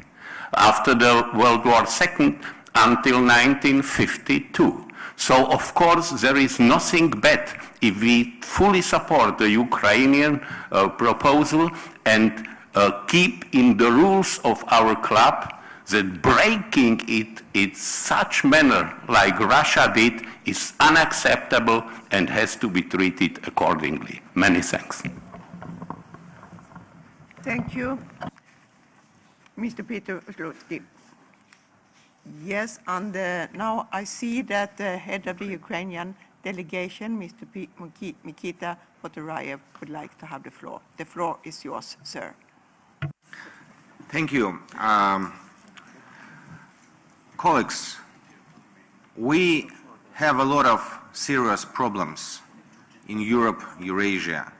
After the World War II until 1952. So, of course, there is nothing bad if we fully support the Ukrainian proposal and keep in the rules of our club that breaking it in such manner like Russia did is unacceptable and has to be treated accordingly. Many thanks. Thank you. Mr. Petr Oślojski. Yes, and now I see that the head of the Ukrainian delegation, Mr. Mikita Potorayev, would like to have the floor. The floor is yours, sir. Thank you. Colleagues, we have a lot of serious problems in Europe, Eurasia.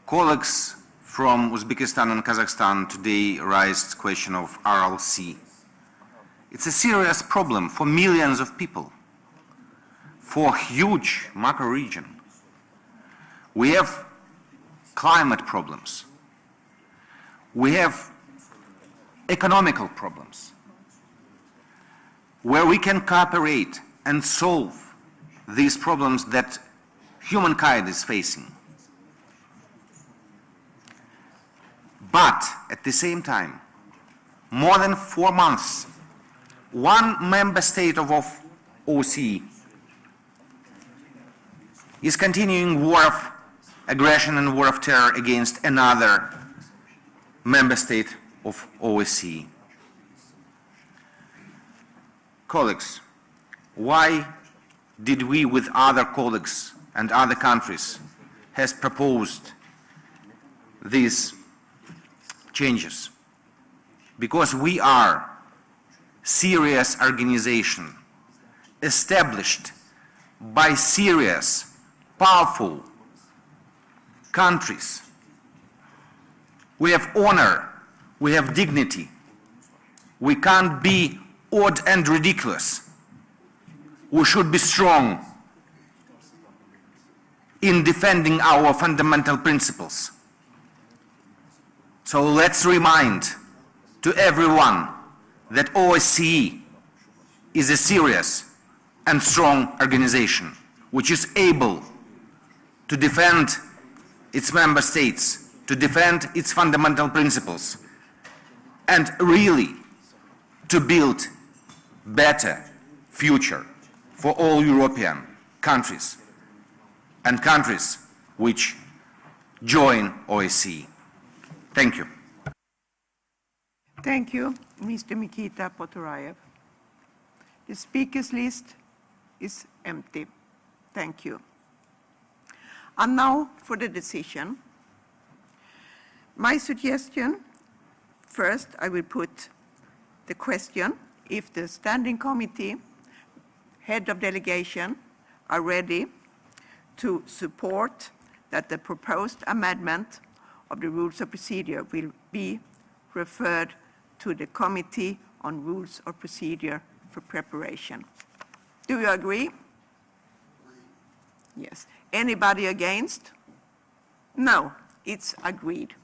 Colleagues from Uzbekistan and Kazakhstan today raised the question of Aral Sea. It's a serious problem for millions of people, for a huge macro region. We have climate problems. We have economical problems where we can cooperate and solve these problems that humankind is facing. But at the same time, more than 4 months, one member state of OSCE is continuing war of aggression and war of terror against another member state of OSCE. Colleagues, why did we, with other colleagues and other countries, has proposed these changes? Because we are serious organization established by serious, powerful countries. We have honor, we have dignity. We can't be odd and ridiculous. We should be strong. in defending our fundamental principles. So let's remind to everyone that OSCE is a serious and strong organization which is able to defend its member states, to defend its fundamental principles, and really to build better future for all European countries and countries which join OSCE. Thank you. Thank you, Mr. Mikita Potorayev. The speakers list is empty. Thank you. And now for the decision. My suggestion, first I will put the question if the Standing Committee, head of delegation, are ready to support that the proposed amendment of the Rules of Procedure will be referred to the Committee on Rules of Procedure for preparation. Do you agree? Yes. Anybody against? No, it's agreed.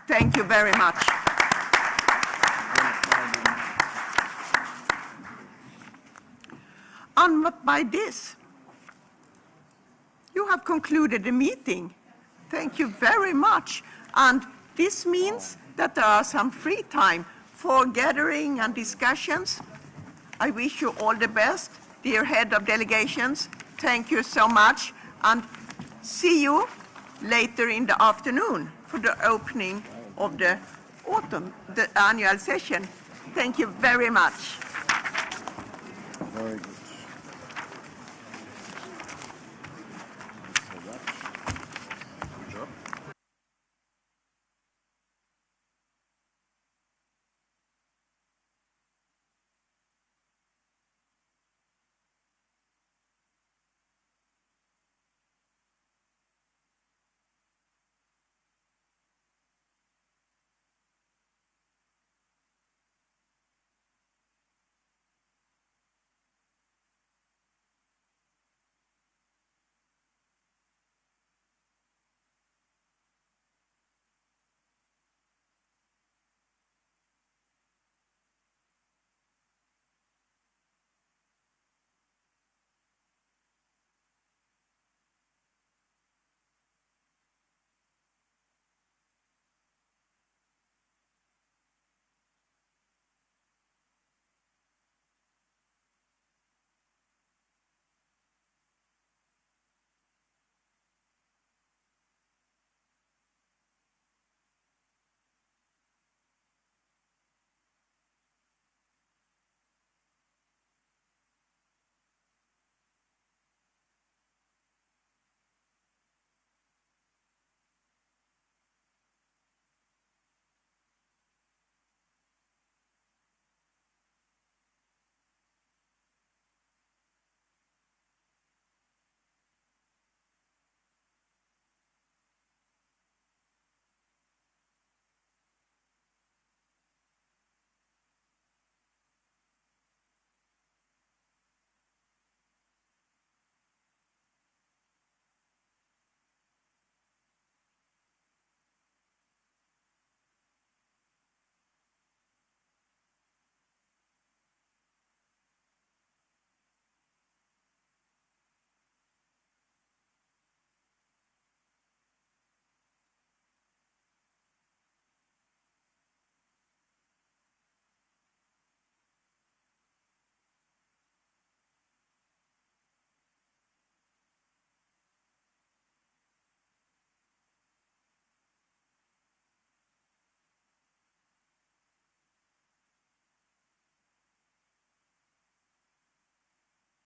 Thank you very much. And by this, you have concluded the meeting. Thank you very much. And this means that there are some free time for gathering and discussions. I wish you all the best, dear head of delegations. Thank you so much. And see you later in the afternoon for the opening of the annual session. Thank you very much. Very good.